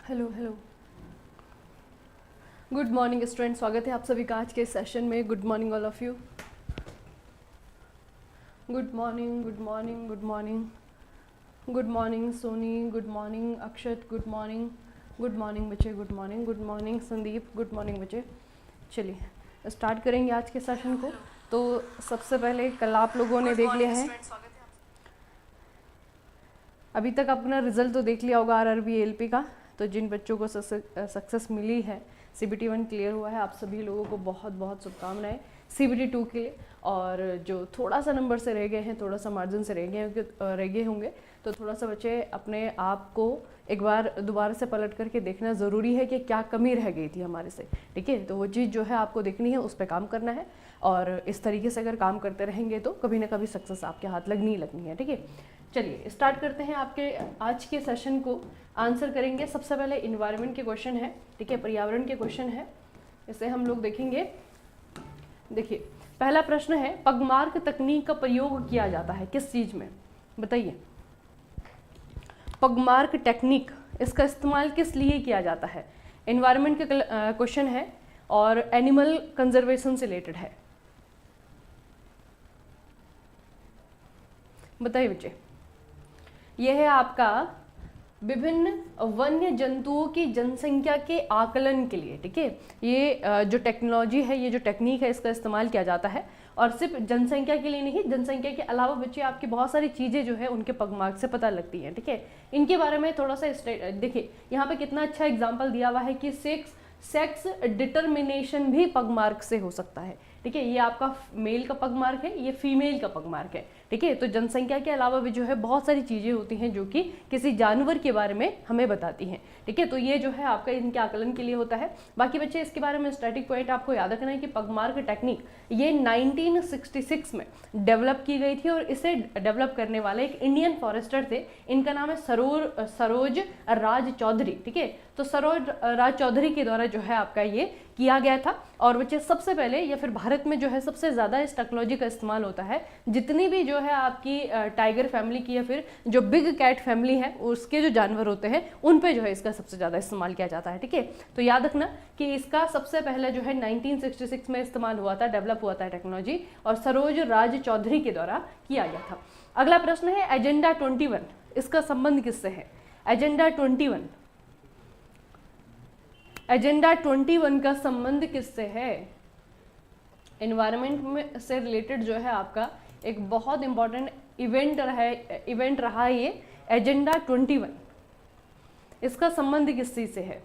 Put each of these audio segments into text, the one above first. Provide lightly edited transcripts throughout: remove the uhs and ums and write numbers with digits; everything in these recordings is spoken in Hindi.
Hello hello, good morning student. स्वागत है आप सभी का आज के सेशन में। Good morning all of you. Good morning, good morning, good morning, good morning Soni, good morning Akshat, good morning बच्चे, good morning Sandeep, good morning बच्चे। चलिए स्टार्ट करेंगे आज के सेशन को। तो सबसे पहले कल आप लोगों ने देख लिया है, अभी तक अपना रिजल्ट तो देख लिया होगा आरआरबी एलपी का। तो जिन बच्चों को सक्सेस मिली है, सीबीटी 1 क्लियर हुआ है, आप सभी लोगों को बहुत बहुत शुभकामनाएं सीबीटी 2 के लिए। और जो थोड़ा सा नंबर से रह गए हैं, थोड़ा सा मार्जिन से रह गए होंगे, तो थोड़ा सा बच्चे अपने आप को एक बार दोबारा से पलट करके देखना ज़रूरी है कि क्या कमी रह गई थी हमारे से। ठीक है, तो वो चीज़ जो है आपको देखनी है, उस पर काम करना है। और इस तरीके से अगर काम करते रहेंगे तो कभी ना कभी सक्सेस आपके हाथ लगनी ही लगनी है। ठीक है, चलिए स्टार्ट करते हैं आपके आज के सेशन को। आंसर करेंगे सबसे पहले इन्वायरमेंट के क्वेश्चन है। ठीक है, पर्यावरण के क्वेश्चन है, इसे हम लोग देखेंगे। देखिए पहला प्रश्न है, पगमार्क तकनीक का प्रयोग किया जाता है किस चीज में? बताइए। पगमार्क टेक्निक, इसका इस्तेमाल किस लिए किया जाता है? एनवायरनमेंट का क्वेश्चन है और एनिमल कंजर्वेशन से रिलेटेड है। बताइए बच्चे। यह है आपका विभिन्न वन्य जंतुओं की जनसंख्या के आकलन के लिए। ठीक है, ये जो टेक्नोलॉजी है, ये जो टेक्निक है, इसका इस्तेमाल किया जाता है। और सिर्फ जनसंख्या के लिए नहीं, जनसंख्या के अलावा बच्चे आपकी बहुत सारी चीज़ें जो है उनके पगमार्क से पता लगती हैं। ठीक है, इनके बारे में थोड़ा सा देखिए, यहाँ पे कितना अच्छा एग्जाम्पल दिया हुआ है कि सेक्स डिटर्मिनेशन भी पगमार्क से हो सकता है। ठीक है, ये आपका मेल का पगमार्क है, ये फीमेल का पगमार्क है। ठीक है, तो जनसंख्या के अलावा भी जो है बहुत सारी चीज़ें होती हैं जो कि किसी जानवर के बारे में हमें बताती हैं। ठीक है, तो ये जो है आपका इनके आकलन के लिए होता है। बाकी बच्चे इसके बारे में स्टैटिक पॉइंट आपको याद रखना है कि पगमार्क टेक्निक ये 1966 में डेवलप की गई थी। और इसे डेवलप करने वाले एक इंडियन फॉरेस्टर थे, इनका नाम है सरोज राज चौधरी। ठीक है, तो सरोज राज चौधरी के द्वारा जो है आपका ये किया गया था। और बच्चे सबसे पहले या फिर भारत में जो है सबसे ज़्यादा इस टेक्नोलॉजी का इस्तेमाल होता है जितनी भी जो है आपकी टाइगर फैमिली की या फिर जो बिग कैट फैमिली है उसके जो जानवर होते हैं उन पे जो है इसका सबसे ज़्यादा इस्तेमाल किया जाता है। ठीक है, तो याद रखना कि इसका सबसे पहले जो है 1966 में इस्तेमाल हुआ था, डेवलप हुआ था टेक्नोलॉजी, और सरोज राज चौधरी के द्वारा किया गया था। अगला प्रश्न है एजेंडा 21, इसका संबंध किससे है? एजेंडा 21, एजेंडा 21 का संबंध किससे है? एनवायरनमेंट में से रिलेटेड जो है आपका एक बहुत इंपॉर्टेंट इवेंट रहा है ये एजेंडा 21। इसका संबंध किस चीज से है?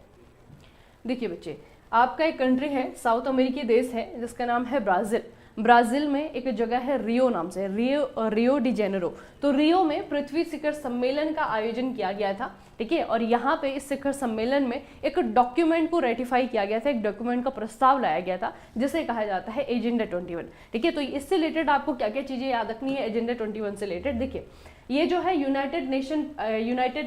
देखिए बच्चे, आपका एक कंट्री है, साउथ अमेरिकी देश है जिसका नाम है ब्राज़ील। ब्राज़ील में एक जगह है रियो नाम से, रियो डी जेनेरो। तो रियो में पृथ्वी शिखर सम्मेलन का आयोजन किया गया था। ठीक है, और यहाँ पे इस शिखर सम्मेलन में एक डॉक्यूमेंट को रेटिफाई किया गया था, एक डॉक्यूमेंट का प्रस्ताव लाया गया था जिसे कहा जाता है एजेंडा 21। ठीक है, तो इससे रिलेटेड आपको क्या क्या चीज़ें याद रखनी है एजेंडा 21 से रिलेटेड? देखिए, ये जो है यूनाइटेड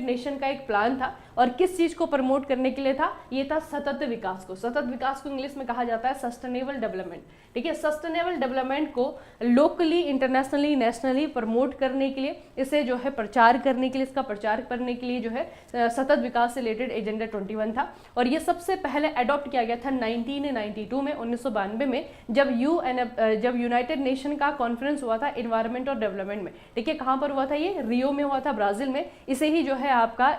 नेशन का एक प्लान था। और किस चीज़ को प्रमोट करने के लिए था? ये था सतत विकास को। सतत विकास को इंग्लिश में कहा जाता है सस्टेनेबल डेवलपमेंट। ठीक है, सस्टेनेबल डेवलपमेंट को लोकली, इंटरनेशनली, नेशनली प्रमोट करने के लिए, इसे जो है प्रचार करने के लिए, इसका प्रचार करने के लिए जो है सतत विकास से रिलेटेड एजेंडा 21 था। और ये सबसे पहले अडॉप्ट किया गया था 1992 में, 1992 में, जब यूनाइटेड नेशन का कॉन्फ्रेंस हुआ था इन्वायरमेंट और डेवलपमेंट में। ठीक है, कहाँ पर हुआ था? ये रियो में हुआ था, ब्राज़ील में। इसे ही जो है आपका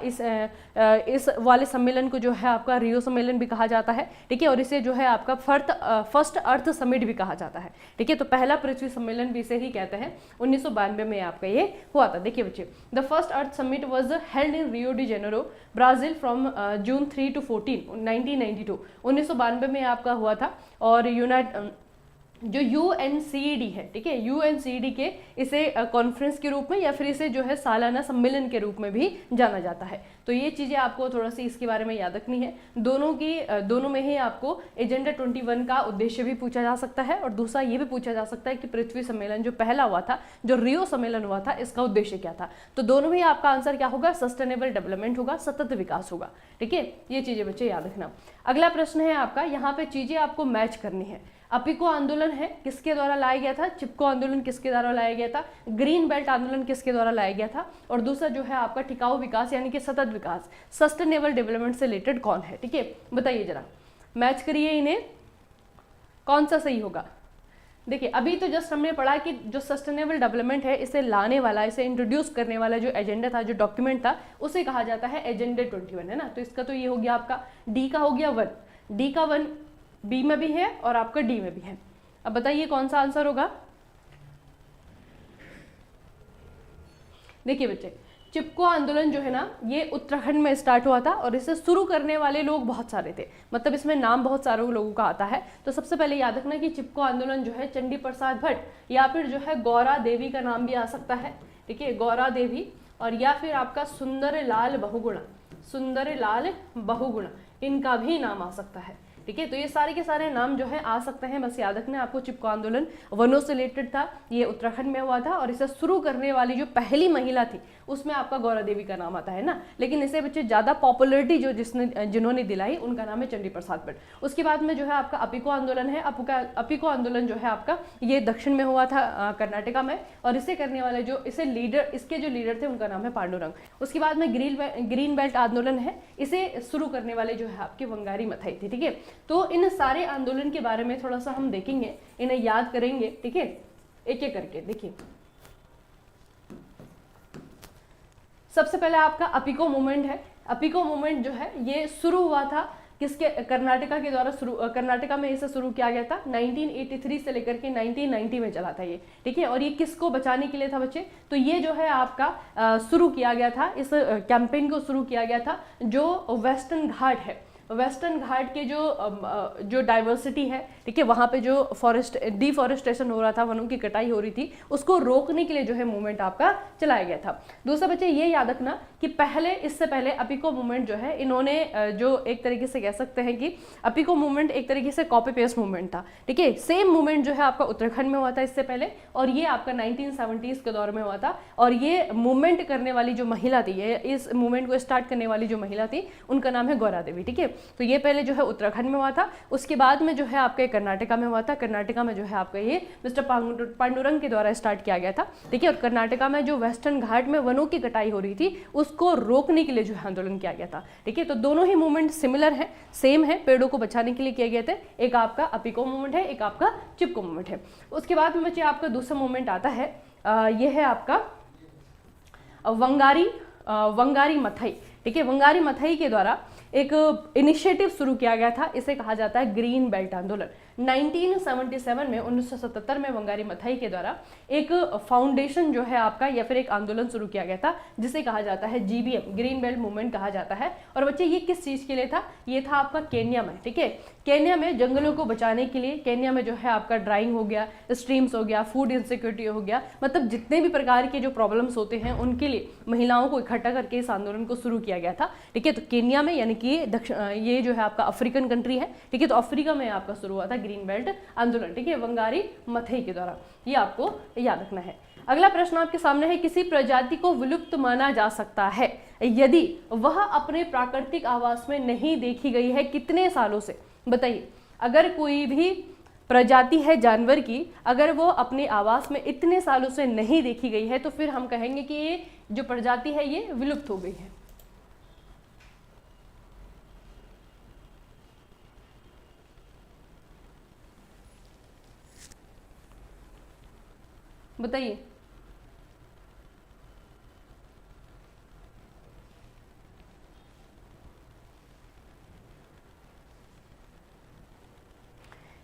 इस वाले सम्मेलन को जो है आपका रियो सम्मेलन भी कहा जाता है। ठीक है, और इसे जो है आपका फर्स्ट अर्थ समिट भी कहा जाता है। ठीक है, तो पहला पृथ्वी सम्मेलन भी इसे ही कहते हैं। 1992 में आपका ये हुआ था। देखिए बच्चे, the first earth summit was held in Rio de Janeiro, Brazil from June 3 to 14 1992। 1992 में आपका हुआ था। और जो UNCED है, ठीक है, UNCED के इसे कॉन्फ्रेंस के रूप में या फिर इसे जो है सालाना सम्मेलन के रूप में भी जाना जाता है। तो ये चीज़ें आपको थोड़ा सी इसके बारे में याद रखनी है। दोनों में ही आपको एजेंडा 21 का उद्देश्य भी पूछा जा सकता है और दूसरा ये भी पूछा जा सकता है कि पृथ्वी सम्मेलन जो पहला हुआ था, जो रियो सम्मेलन हुआ था, इसका उद्देश्य क्या था? तो दोनों में आपका आंसर क्या होगा? सस्टेनेबल डेवलपमेंट होगा, सतत विकास होगा। ठीक है, ये चीज़ें बच्चे याद रखना। अगला प्रश्न है आपका, यहाँ पे चीज़ें आपको मैच करनी है। अपिको आंदोलन है किसके द्वारा लाया गया था, चिपको आंदोलन किसके द्वारा लाया गया था, ग्रीन बेल्ट आंदोलन किसके द्वारा लाया गया था, और दूसरा जो है आपका टिकाऊ विकास यानी कि सतत विकास, सस्टेनेबल डेवलपमेंट से रिलेटेड कौन है, ठीक है, बताइए जरा, मैच करिए इन्हें, कौन सा सही होगा। देखिए अभी तो जस्ट हमने पढ़ा कि जो सस्टेनेबल डेवलपमेंट है इसे लाने वाला, इसे इंट्रोड्यूस करने वाला जो एजेंडा था, जो डॉक्यूमेंट था, उसे कहा जाता है एजेंडा 21, है ना। तो इसका तो ये हो गया आपका डी का हो गया 1, डी का 1 बी में भी है और आपका डी में भी है। अब बताइए कौन सा आंसर होगा। देखिए बच्चे, चिपको आंदोलन जो है ना ये उत्तराखंड में स्टार्ट हुआ था और इसे शुरू करने वाले लोग बहुत सारे थे, मतलब इसमें नाम बहुत सारे लोगों का आता है। तो सबसे पहले याद रखना कि चिपको आंदोलन जो है चंडी प्रसाद भट्ट या फिर जो है गौरा देवी का नाम भी आ सकता है, ठीक है, गौरा देवी, और या फिर आपका सुंदरलाल बहुगुणा, सुंदरलाल बहुगुणा, इनका भी नाम आ सकता है, ठीक है। तो ये सारे के सारे नाम जो है आ सकते हैं, बस याद रखना आपको चिपको आंदोलन वनों से रिलेटेड था, ये उत्तराखंड में हुआ था और इसे शुरू करने वाली जो पहली महिला थी उसमें आपका गौरा देवी का नाम आता है ना। लेकिन इसे बच्चे ज़्यादा पॉपुलरिटी जो जिन्होंने दिलाई उनका नाम है चंडी प्रसाद भट्ट। उसके बाद में जो है आपका अपिको आंदोलन है, अपिको आंदोलन जो है आपका ये दक्षिण में हुआ था कर्नाटका में, और इसे करने वाले जो इसे लीडर, इसके जो लीडर थे उनका नाम है पांडुरंग। उसके बाद में ग्रीन बेल्ट आंदोलन है, इसे शुरू करने वाले जो है आपके वंगारी मथाई थे, ठीक है। तो इन सारे आंदोलन के बारे में थोड़ा सा हम देखेंगे, इन्हें याद करेंगे, ठीक है, एक एक करके। देखिए सबसे पहले आपका अपिको मूवमेंट है। अपिको मूवमेंट जो है ये शुरू हुआ था किसके, कर्नाटका के द्वारा शुरू, कर्नाटका में इसे शुरू किया गया था 1983 से लेकर के 1990 में चला था ये, ठीक है। और ये किसको बचाने के लिए था बच्चे, तो ये जो है आपका शुरू किया गया था, इस कैंपेन को शुरू किया गया था जो वेस्टर्न घाट है, वेस्टर्न घाट के जो डाइवर्सिटी है, ठीक है, वहाँ पे जो डिफॉरेस्टेशन हो रहा था, वनों की कटाई हो रही थी, उसको रोकने के लिए जो है मूवमेंट आपका चलाया गया था। दूसरा बच्चे ये याद रखना कि इससे पहले अपिको मूवमेंट जो है इन्होंने जो एक तरीके से कह सकते हैं कि अपिको मूवमेंट एक तरीके से कॉपी पेस्ट मूवमेंट था, ठीक है। सेम मूवमेंट जो है आपका उत्तराखंड में हुआ था इससे पहले, और ये आपका 1970s के दौर में हुआ था। और ये मूवमेंट करने वाली जो महिला थी, ये इस मूवमेंट को स्टार्ट करने वाली जो महिला थी उनका नाम है गौरा देवी, ठीक है। तो ये पहले जो है उत्तराखंड में हुआ था, उसके बाद में जो है आपके कर्नाटका में हुआ था। कर्नाटका में जो है आपका ये मिस्टर पांडुरंग के द्वारा स्टार्ट किया गया था, ठीक है। और कर्नाटका में जो वेस्टर्न घाट में वनों की कटाई हो रही थी उसको रोकने के लिए जो है आंदोलन किया गया था, ठीक है। तो दोनों ही मूवमेंट सिमिलर है, सेम है, पेड़ों को बचाने के लिए किए गए थे। एक आपका अपिको मूवमेंट है, एक आपका चिपको मूवमेंट है। उसके बाद में बच्चे आपका दूसरा मूवमेंट आता है, यह है आपका वंगारी मथई, ठीक है। वंगारी मथई के द्वारा एक इनिशिएटिव शुरू किया गया था, इसे कहा जाता है ग्रीन बेल्ट आंदोलन। 1977 में 1977 में वंगारी मथई के द्वारा एक फाउंडेशन जो है आपका या फिर एक आंदोलन शुरू किया गया था जिसे कहा जाता है GBM, ग्रीन बेल्ट मूवमेंट कहा जाता है। और बच्चे ये किस चीज़ के लिए था, ये था आपका केन्या में, ठीक है। केन्या में जंगलों को बचाने के लिए, केन्या में जो है आपका ड्राइंग हो गया, स्ट्रीम्स हो गया, फूड इनसिक्योरिटी हो गया, मतलब जितने भी प्रकार के जो प्रॉब्लम्स होते हैं उनके लिए महिलाओं को इकट्ठा करके इस आंदोलन को शुरू किया गया था, ठीक है। तो केन्या में, यानी कि ये जो है आपका अफ्रीकन कंट्री है, ठीक है। तो अफ्रीका में आपका शुरू हुआ था ग्रीन बेल्ट आंदोलन, ठीक है, वंगारी मथई के द्वारा। ये आपको याद रखना है। अगला प्रश्न आपके सामने है, किसी प्रजाति को विलुप्त माना जा सकता है यदि वह अपने प्राकृतिक आवास में नहीं देखी गई है कितने सालों से। बताइए, अगर कोई भी प्रजाति है जानवर की, अगर वो अपने आवास में इतने सालों से नहीं देखी गई है तो फिर हम कहेंगे कि ये जो प्रजाति है ये विलुप्त हो गई है। बताइए,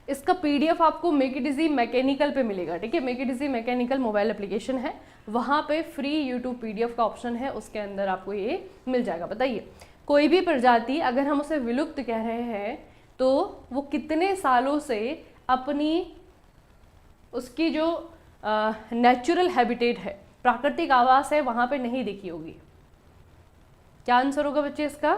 इसका PDF आपको मेक इट इजी मैकेनिकल पे मिलेगा, ठीक है। Make it easy mechanical mobile application है, वहाँ पे फ्री YouTube PDF का ऑप्शन है, उसके अंदर आपको ये मिल जाएगा। बताइए, कोई भी प्रजाति अगर हम उसे विलुप्त कह रहे हैं तो वो कितने सालों से अपनी उसकी जो नेचुरल हैबिटेट है, प्राकृतिक आवास है, वहाँ पे नहीं देखी होगी। क्या आंसर होगा बच्चे इसका?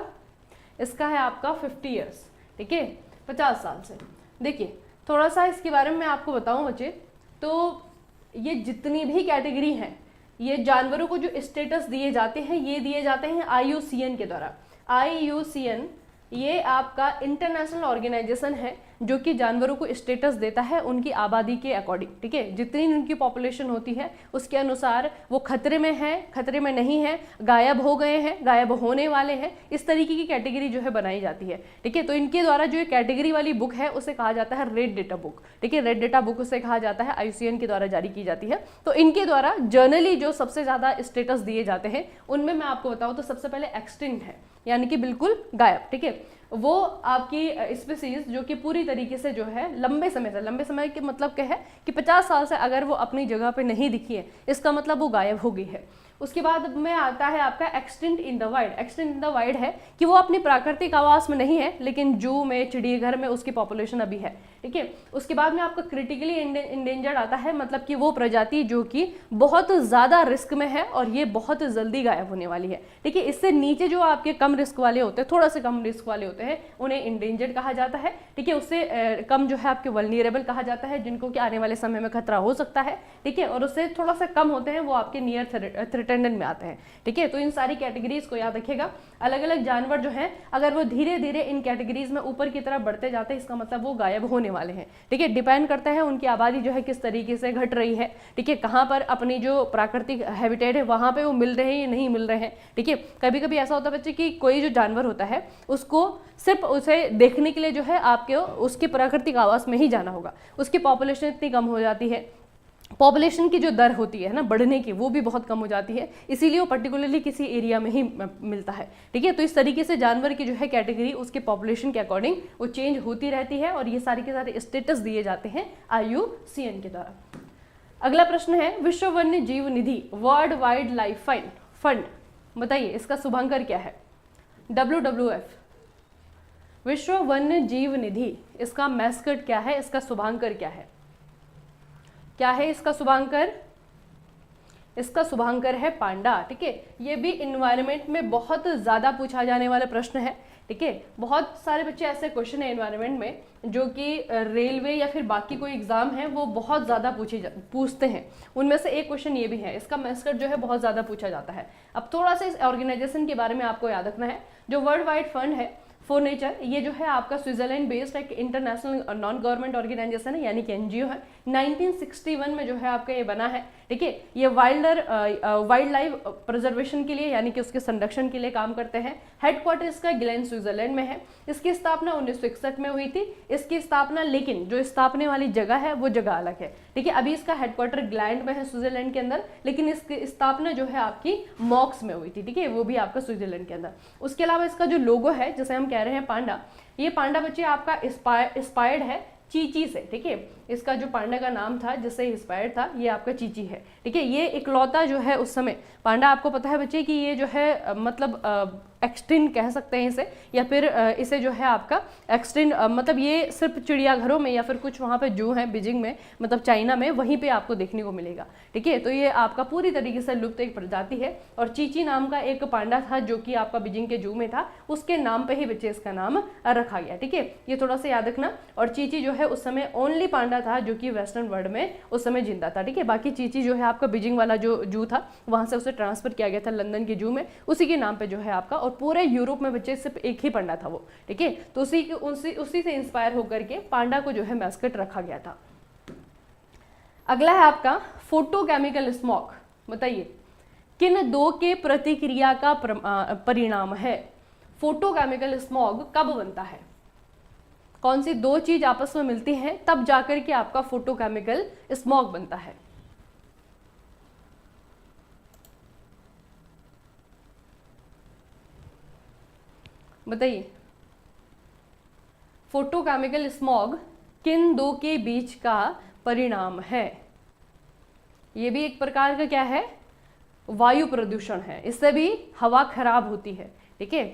इसका है आपका 50 ईयर्स, ठीक है, 50 साल से। देखिए थोड़ा सा इसके बारे में मैं आपको बताऊं बच्चे, तो ये जितनी भी कैटेगरी हैं, ये जानवरों को जो स्टेटस दिए जाते हैं ये दिए जाते हैं IUCN के द्वारा। IUCN ये आपका इंटरनेशनल ऑर्गेनाइजेशन है जो कि जानवरों को स्टेटस देता है उनकी आबादी के अकॉर्डिंग, ठीक है। जितनी उनकी पॉपुलेशन होती है उसके अनुसार वो खतरे में है, खतरे में नहीं है, गायब हो गए हैं, गायब होने वाले हैं, इस तरीके की कैटेगरी जो है बनाई जाती है, ठीक है। तो इनके द्वारा जो कैटेगरी वाली बुक है उसे कहा जाता है रेड डेटा बुक, ठीक है। रेड डेटा बुक उसे कहा जाता है, IUCN के द्वारा जारी की जाती है। तो इनके द्वारा जर्नली जो सबसे ज़्यादा स्टेटस दिए जाते हैं उनमें मैं आपको बताऊँ तो सबसे पहले एक्सटिंक्ट है, यानी कि बिल्कुल गायब, ठीक है। वो आपकी स्पीसीज जो कि पूरी तरीके से जो है लंबे समय के मतलब क्या है कि 50 साल से अगर वो अपनी जगह पे नहीं दिखी है इसका मतलब वो गायब हो गई है। उसके बाद में आता है आपका extinct in the wild. Extinct in the wild है कि वो अपनी प्राकृतिक आवास में नहीं है लेकिन जू में, चिड़ियाघर में उसकी पॉपुलेशन अभी है, ठीक है। उसके बाद में आपका क्रिटिकली इंडेंजर्ड आता है, मतलब कि वो प्रजाति जो कि बहुत ज़्यादा रिस्क में है और ये बहुत जल्दी गायब होने वाली है, ठीक है। इससे नीचे जो आपके कम रिस्क वाले होते हैं, थोड़ा से कम रिस्क वाले होते हैं, उन्हें इंडेंजर्ड कहा जाता है, ठीक है। उससे कम जो है आपके वल्नरेबल कहा जाता है, जिनको कि आने वाले समय में खतरा हो सकता है, ठीक है। और उससे थोड़ा सा कम होते हैं वो आपके नियर थ्रेटेंड में आते हैं, ठीक है। तो इन सारी कैटेगरीज को याद रखिएगा। अलग अलग जानवर जो हैं अगर वो धीरे धीरे इन कैटेगरीज में ऊपर की तरफ बढ़ते जाते हैं इसका मतलब वो गायब होने वाले हैं, ठीक है। डिपेंड करता है उनकी आबादी जो है किस तरीके से घट रही है, ठीक है। कहाँ पर अपनी जो प्राकृतिक हैबिटेट है वहाँ पे वो मिल रहे हैं या नहीं मिल रहे हैं, ठीक है। कभी कभी ऐसा होता है बच्चे कि कोई जो जानवर होता है उसको सिर्फ उसे देखने के लिए जो है आपके उसके प्राकृतिक आवास में ही जाना होगा, उसकी पॉपुलेशन इतनी कम हो जाती है, पॉपुलेशन की जो दर होती है ना बढ़ने की वो भी बहुत कम हो जाती है, इसीलिए वो पर्टिकुलरली किसी एरिया में ही मिलता है, ठीक है। तो इस तरीके से जानवर की जो है कैटेगरी उसके पॉपुलेशन के अकॉर्डिंग वो चेंज होती रहती है और ये सारे के सारे स्टेटस दिए जाते हैं IUCN के द्वारा। अगला प्रश्न है विश्व वन्य जीव निधि वर्ल्ड वाइल्ड लाइफ फंड, बताइए इसका शुभांकर क्या है। WWF विश्व वन्य जीव निधि, इसका मैस्कट क्या है, इसका शुभांकर क्या है, क्या है इसका शुभांकर। इसका शुभांकर है पांडा, ठीक है। ये भी इन्वायरमेंट में बहुत ज़्यादा पूछा जाने वाला प्रश्न है, ठीक है। बहुत सारे बच्चे ऐसे क्वेश्चन है इन्वायरमेंट में जो कि रेलवे या फिर बाकी कोई एग्जाम है वो बहुत ज़्यादा पूछते हैं, उनमें से एक क्वेश्चन ये भी है। इसका मैस्कट जो है बहुत ज़्यादा पूछा जाता है। अब थोड़ा सा इस ऑर्गेनाइजेशन के बारे में आपको याद रखना है। जो वर्ल्ड वाइड फंड है फॉर नेचर, ये जो है आपका स्विट्जरलैंड बेस्ड एक इंटरनेशनल नॉन गवर्नमेंट ऑर्गेनाइजेशन है, यानी कि NGO है। 1961 में जो है आपका ये बना है, ठीक है। ये वाइल्ड लाइफ प्रिजर्वेशन के लिए यानी कि उसके संरक्षण के लिए काम करते हैं। हेडक्वार्टर इसका ग्लेन स्विट्जरलैंड में है। इसकी स्थापना 1961 में हुई थी। इसकी स्थापना, लेकिन जो स्थापने वाली जगह है वो जगह अलग है, ठीक है। अभी इसका हेडक्वार्टर ग्लैंड में है स्विट्जरलैंड के अंदर, लेकिन इसकी स्थापना जो है आपकी मॉक्स में हुई थी, ठीक है, वो भी आपका स्विट्जरलैंड के अंदर। उसके अलावा इसका जो लोगो है जैसे हम कह रहे हैं पांडा, ये पांडा बच्चे आपका इंस्पायर्ड है चीची से, ठीक है। इसका जो पांडा का नाम था जिससे इंस्पायर्ड था ये आपका चीची है, ठीक है। ये इकलौता जो है उस समय पांडा, आपको पता है बच्चे कि ये जो है मतलब एक्सटिंक्ट कह सकते हैं इसे, या फिर इसे जो है आपका एक्सटिंक्ट मतलब ये सिर्फ चिड़ियाघरों में या फिर कुछ वहाँ पे जू है बीजिंग में, मतलब चाइना में, वहीं पे आपको देखने को मिलेगा, ठीक है। तो ये आपका पूरी तरीके से लुप्त एक प्रजाति है। और चीची नाम का एक पांडा था जो कि आपका बीजिंग के जू में था, उसके नाम पे ही बच्चे इसका नाम रखा गया, ठीक है। ये थोड़ा सा याद रखना। और चीची जो है उस समय ओनली पांडा था जो कि वेस्टर्न वर्ल्ड में उस समय जिंदा था, ठीक है। बाकी चीची जो है आपका बीजिंग वाला जो जू था वहाँ से उसे ट्रांसफर किया गया था लंदन के जू में, उसी के नाम पे जो है आपका, और पूरे यूरोप में बच्चे सिर्फ एक ही पांडा था वो, ठीक है। तो उसी से इंस्पायर होकर के पांडा को जो है मैस्कट रखा गया था। अगला है आपका फोटोकेमिकल स्मॉग, बताइए किन दो के प्रतिक्रिया का परिणाम है। फोटोकेमिकल स्मॉग कब बनता है, कौन सी दो चीज आपस में मिलती हैं तब जाकर के आपका फोटोकेमिकल स्मॉग बनता है। बताइए फोटोकेमिकल स्मॉग किन दो के बीच का परिणाम है। ये भी एक प्रकार का क्या है, वायु प्रदूषण है, इससे भी हवा खराब होती है, ठीक है।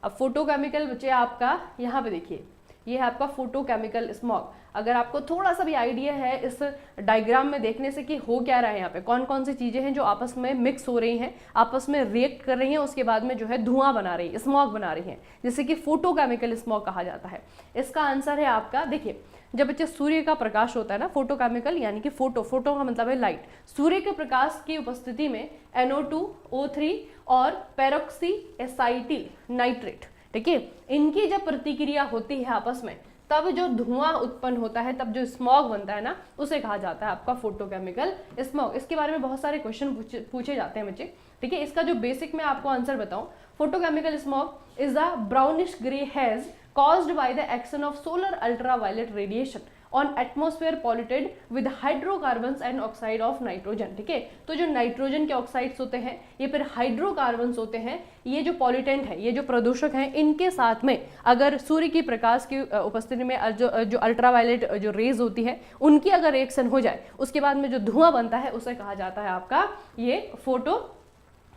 अब फोटोकेमिकल बच्चे आपका यहाँ पे देखिए, ये है आपका फोटोकेमिकल स्मॉग। अगर आपको थोड़ा सा भी आइडिया है इस डायग्राम में देखने से कि हो क्या रहा है, यहाँ पे कौन कौन सी चीजें हैं जो आपस में मिक्स हो रही हैं, आपस में रिएक्ट कर रही हैं, उसके बाद में जो है धुआं बना रही है, स्मॉग बना रही हैं, जिसे कि फोटोकेमिकल स्मॉग कहा जाता है। इसका आंसर है आपका, देखिए जब बच्चे सूर्य का प्रकाश होता है ना, फोटोकेमिकल यानी कि फोटो का मतलब है लाइट। सूर्य के प्रकाश की उपस्थिति में NO2, O3 और पेरोक्सी एसाइटिल नाइट्रेट, ठीक है। इनकी जब प्रतिक्रिया होती है आपस में, तब जो धुआं उत्पन्न होता है, तब जो स्मॉग बनता है ना, उसे कहा जाता है आपका फोटोकेमिकल स्मॉग। इसके बारे में बहुत सारे क्वेश्चन पूछे जाते हैं बच्चे, ठीक है। इसका जो बेसिक मैं आपको आंसर बताऊं, photochemical smog is the brownish grey has caused by the action of solar ultraviolet radiation on atmosphere polluted with hydrocarbons and oxide of nitrogen, ठीक है। तो जो नाइट्रोजन के ऑक्साइड्स होते हैं, ये फिर हाइड्रोकार्बन्स होते हैं, ये जो पॉल्यूटेंट है, ये जो प्रदूषक हैं, इनके साथ में अगर सूर्य की प्रकाश की उपस्थिति में जो अल्ट्रावायलेट जो रेज होती है, उनकी अगर रिएक्शन हो जाए, उसके बाद में जो धुआं बनता है, उसे कहा जाता है आपका ये photo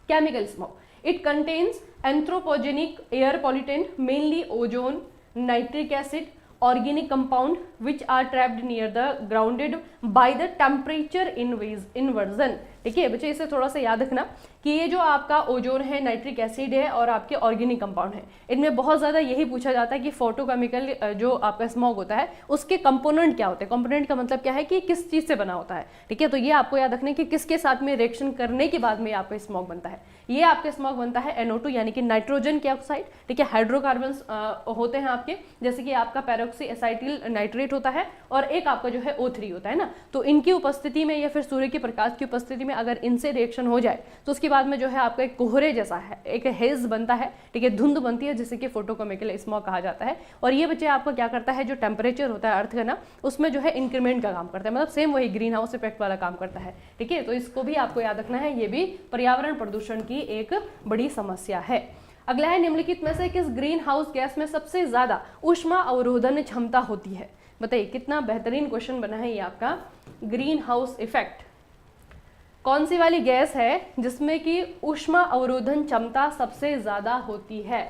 chemical smog. It contains anthropogenic air pollutant, mainly ozone, nitric acid, organic compound which are trapped near the grounded by the temperature inversion, ठीक है बच्चे। इसे थोड़ा सा याद रखना कि ये जो आपका ओजोन है, नाइट्रिक एसिड है और आपके ऑर्गेनिक कंपाउंड है, इनमें बहुत ज़्यादा यही पूछा जाता है कि फोटोकेमिकल जो आपका स्मॉग होता है, उसके कंपोनेंट क्या होते हैं। कंपोनेंट का मतलब क्या है कि किस चीज़ से बना होता है, ठीक है। तो ये आपको याद रखना कि किसके साथ में रिएक्शन करने के बाद में आपका स्मॉग बनता है। ये आपका स्मॉग बनता है NO2 यानी कि नाइट्रोजन के ऑक्साइड, ठीक है। हाइड्रोकार्बन्स होते हैं आपके, जैसे कि आपका पैरोक्सी एसाइटिल नाइट्रेट होता है, और एक आपका जो है O3 होता है ना। तो इनकी उपस्थिति में या फिर सूर्य के प्रकाश की उपस्थिति में अगर इनसे रिएक्शन हो जाए, तो उसके बाद में जो है आपका एक कोहरे जैसा है, एक हेज बनता है, ठीक है, धुंध बनती है, जिसे कि फोटोकेमिकल स्मॉग कहा जाता है। और ये बच्चे आपको क्या करता है, जो टेम्परेचर होता है अर्थ का ना, उसमें जो है इंक्रीमेंट का काम करता है, मतलब सेम वही ग्रीन हाउस इफेक्ट वाला काम करता है, ठीक है। तो इसको भी आपको याद रखना है, ये भी पर्यावरण प्रदूषण की एक बड़ी समस्या है। अगला है, निम्नलिखित में से किस ग्रीन हाउस गैस में सबसे ज्यादा ऊष्मा अवरोधन क्षमता होती है। बताइए, कितना बेहतरीन क्वेश्चन बना है ये आपका। ग्रीन हाउस इफेक्ट, कौन सी वाली गैस है जिसमें कि ऊष्मा अवरोधन क्षमता सबसे ज्यादा होती है।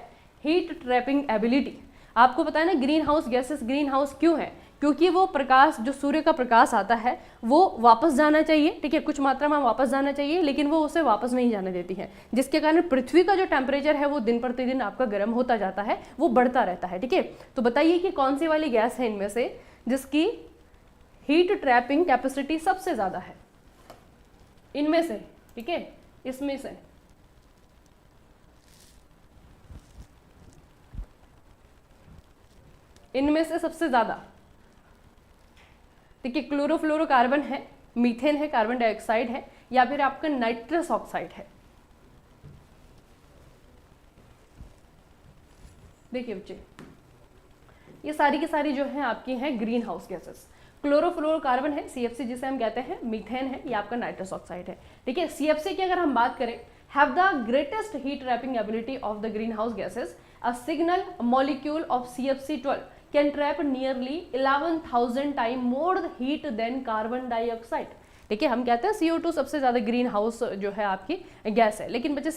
Heat trapping ability. आपको पता है ना, green house gases green house क्यों है, क्योंकि वो प्रकाश, जो सूर्य का प्रकाश आता है, वो वापस जाना चाहिए, ठीक है, कुछ मात्रा में वापस जाना चाहिए, लेकिन वो उसे वापस नहीं जाने देती है, जिसके कारण पृथ्वी का जो टेम्परेचर है वो दिन प्रतिदिन आपका गर्म होता जाता है, वो बढ़ता रहता है, ठीक है। तो बताइए कि कौन सी वाली गैस है इनमें से जिसकी हीट ट्रैपिंग कैपेसिटी सबसे ज्यादा है इनमें से, ठीक है, इसमें से। इनमें से सबसे ज्यादा, ठीक है, क्लोरोफ्लोरोकार्बन है, मीथेन है, कार्बन डाइऑक्साइड है, या फिर आपका नाइट्रस ऑक्साइड है। देखिए बच्चे, ये सारी की सारी जो है आपकी हैं ग्रीन हाउस गैसेस। क्लोरोफ्लोरोकार्बन है, CFC जिसे हम कहते हैं, मीथेन है, ये आपका नाइट्रस ऑक्साइड है, ठीक है। CFC की अगर हम बात करें, have the greatest heat trapping ability of the greenhouse gases. A signal molecule of CFC12 can trap nearly 11,000 time more heat than carbon dioxide, ठीक है। हम कहते हैं CO2 सबसे ज्यादा ग्रीन हाउस जो है आपकी गैस है, लेकिन बच्चे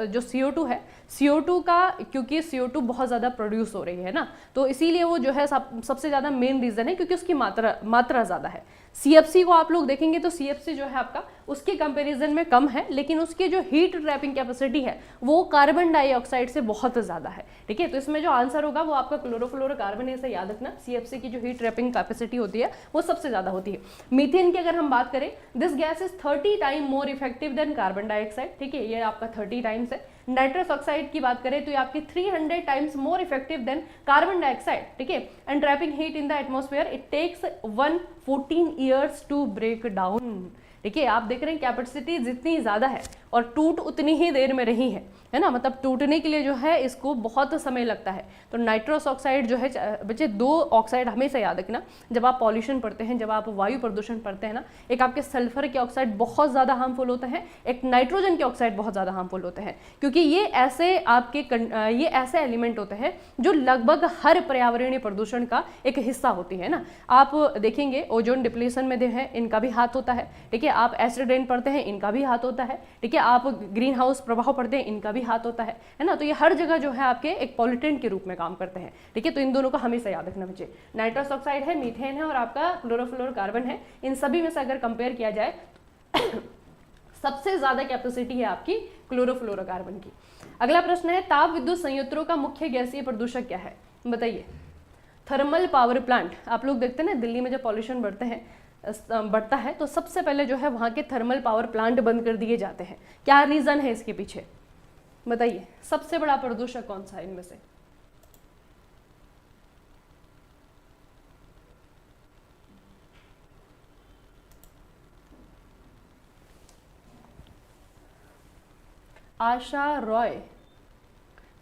जो CO2 है, CO2 का, क्योंकि CO2 बहुत ज्यादा प्रोड्यूस हो रही है ना, तो इसीलिए वो जो है सबसे ज्यादा मेन रीजन है, क्योंकि उसकी मात्रा ज्यादा है। CFC को आप लोग देखेंगे तो CFC जो है आपका उसके कंपैरिजन में कम है, लेकिन उसकी जो हीट ट्रैपिंग कैपेसिटी है वो कार्बन डाइऑक्साइड से बहुत ज़्यादा है, ठीक है। तो इसमें जो आंसर होगा वो आपका क्लोरोफ्लोरोकार्बन है, इसे याद रखना। CFC की जो हीट ट्रैपिंग कैपेसिटी होती है वो सबसे ज़्यादा होती है। मीथेन की अगर हम बात करें, this gas is 30 time more effective than carbon dioxide, ठीक है, ये आपका 30 टाइम्स है। नाइट्रस ऑक्साइड की बात करें तो ये आपकी 300 times more effective than carbon dioxide, ठीक है। And trapping heat in the atmosphere, it takes 114 years to break down, ठीक है। आप देख रहे हैं कैपेसिटी जितनी ज़्यादा है और टूट उतनी ही देर में रही है ना, मतलब टूटने के लिए जो है इसको बहुत समय लगता है। तो नाइट्रस ऑक्साइड जो है बच्चे, दो ऑक्साइड हमेशा याद रखना जब आप पॉल्यूशन पढ़ते हैं, जब आप वायु प्रदूषण पढ़ते हैं ना, एक आपके सल्फर के ऑक्साइड बहुत ज़्यादा हार्मफुल होते हैं, एक नाइट्रोजन के ऑक्साइड बहुत ज़्यादा हार्मफुल होते हैं, क्योंकि ये ऐसे एलिमेंट होते हैं जो लगभग हर पर्यावरणीय प्रदूषण का एक हिस्सा होती है ना। आप देखेंगे ओजोन डिप्लीशन में जो है इनका भी हाथ होता है, ठीक है। आप एसिड रेन पढ़ते हैं, इनका भी हाथ होता है, ठीक है। आप ग्रीन हाउस प्रभाव पढ़ते हैं, इनका भी हाथ होता है ना। तो ये हर जगह जो है आपके एक पॉल्यूटेंट के रूप में काम करते हैं, ठीक है। तो इन दोनों को हमेशा याद रखना बच्चे। नाइट्रस ऑक्साइड है, मीथेन है और आपका क्लोरोफ्लोरोकार्बन है। इन सभी में से अगर कंपेयर किया जाए सबसे ज्यादा कैपेसिटी है आपकी क्लोरोफ्लोरोकार्बन की। अगला प्रश्न है, ताप विद्युत संयंत्रों का मुख्य गैसीय प्रदूषक क्या है, बताइए। थर्मल पावर प्लांट, आप लोग देखते हैं ना दिल्ली में जब पॉल्यूशन बढ़ता है तो सबसे पहले जो है वहाँ के थर्मल पावर प्लांट बंद कर दिए जाते हैं। क्या रीज़न है इसके पीछे, बताइए। सबसे बड़ा प्रदूषक कौन सा है इनमें से? Asha Roy,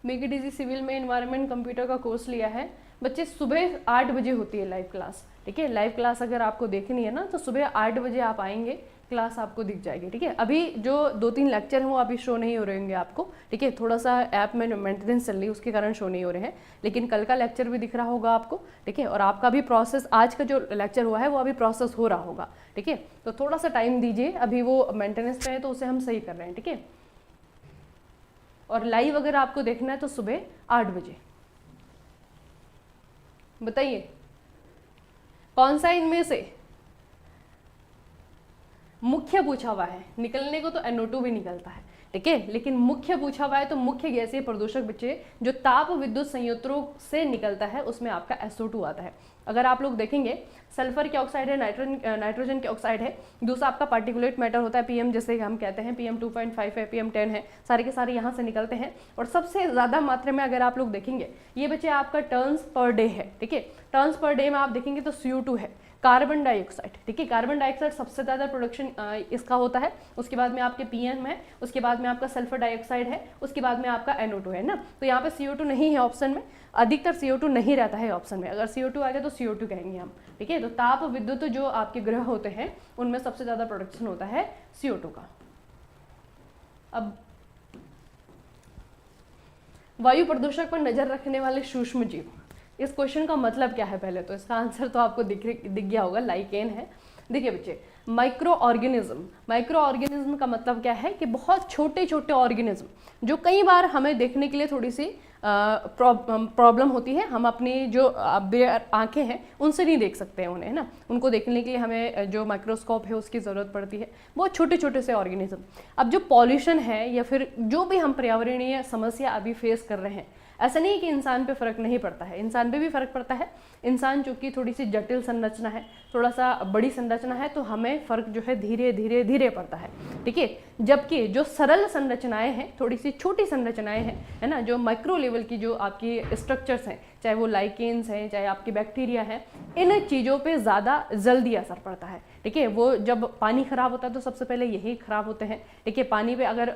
make it easy civil में एनवायरनमेंट कंप्यूटर का कोर्स लिया है। बच्चे सुबह 8 बजे होती है लाइव क्लास, ठीक है। लाइव क्लास अगर आपको देखनी है ना तो सुबह 8 बजे आप आएंगे, क्लास आपको दिख जाएगी, ठीक है। अभी जो 2-3 लेक्चर हैं वो अभी शो नहीं हो रहे होंगे आपको, ठीक है। थोड़ा सा ऐप में मेंटेनेंस चल रही है उसके कारण शो नहीं हो रहे हैं, लेकिन कल का लेक्चर भी दिख रहा होगा आपको, ठीक है। और आपका भी प्रोसेस, आज का जो लेक्चर हुआ है वो अभी प्रोसेस हो रहा होगा, ठीक है। तो थोड़ा सा टाइम दीजिए, अभी वो मेंटेनेंस पे है तो उसे हम सही कर रहे हैं, ठीक है। और लाइव अगर आपको देखना है तो सुबह 8 बजे। बताइए कौन सा इनमें से मुख्य पूछा हुआ है? निकलने को तो NO2 भी निकलता है, ठीक है, लेकिन मुख्य पूछा हुआ है तो मुख्य गैसीय प्रदूषक बच्चे जो ताप विद्युत संयंत्रों से निकलता है उसमें आपका SO2 आता है। अगर आप लोग देखेंगे सल्फर के ऑक्साइड है, नाइट्रोजन के ऑक्साइड है, दूसरा आपका पार्टिकुलेट मैटर होता है PM, जैसे हम कहते हैं PM 2.5 है, PM 10 है, सारे के सारे यहाँ से निकलते हैं। और सबसे ज़्यादा मात्रा में अगर आप लोग देखेंगे ये बच्चे आपका टर्न्स पर डे है, ठीक है। टर्न्स पर डे में आप देखेंगे तो CO2 है, कार्बन डाइऑक्साइड, ठीक है। कार्बन डाइऑक्साइड सबसे ज़्यादा प्रोडक्शन इसका होता है, उसके बाद में आपके PM है, उसके बाद में आपका सल्फर डाइऑक्साइड है, उसके बाद में आपका NO2 है ना। तो यहाँ पे CO2 नहीं है ऑप्शन में, अधिकतर CO2 नहीं रहता है ऑप्शन में। अगर CO2 आ गया तो CO2 कहेंगे हम, ठीक है। तो ताप विद्युत जो आपके ग्रह होते हैं उनमें सबसे ज़्यादा प्रोडक्शन होता है CO2 का। अब वायु प्रदूषक पर नजर रखने वाले सूक्ष्म जीव, इस क्वेश्चन का मतलब क्या है? पहले तो इसका आंसर तो आपको दिख गया होगा, लाइकेन है। देखिए बच्चे, माइक्रो ऑर्गेनिज्म का मतलब क्या है कि बहुत छोटे छोटे ऑर्गेनिज्म जो कई बार हमें देखने के लिए थोड़ी सी प्रॉब्लम होती है, हम अपनी जो आंखें हैं उनसे नहीं देख सकते हैं उन्हें, है ना। उनको देखने के लिए हमें जो माइक्रोस्कोप है उसकी ज़रूरत पड़ती है, बहुत छोटे छोटे से ऑर्गेनिज्म। अब जो पॉल्यूशन है या फिर जो भी हम पर्यावरणीय समस्या अभी फेस कर रहे हैं, ऐसा नहीं कि इंसान पे फ़र्क नहीं पड़ता है, इंसान पे भी फ़र्क पड़ता है। इंसान चूँकि थोड़ी सी जटिल संरचना है, थोड़ा सा बड़ी संरचना है, तो हमें फ़र्क जो है धीरे धीरे धीरे पड़ता है, ठीक है। जबकि जो सरल संरचनाएं हैं, थोड़ी सी छोटी संरचनाएं हैं, है ना, जो माइक्रो लेवल की जो आपकी स्ट्रक्चर्स हैं, चाहे वो लाइकेन्स हैं, चाहे आपकी बैक्टीरिया हैं, इन चीज़ों पे ज़्यादा जल्दी असर पड़ता है, ठीक है। वो जब पानी ख़राब होता है तो सबसे पहले यही ख़राब होते हैं, ठीक है। पानी पे अगर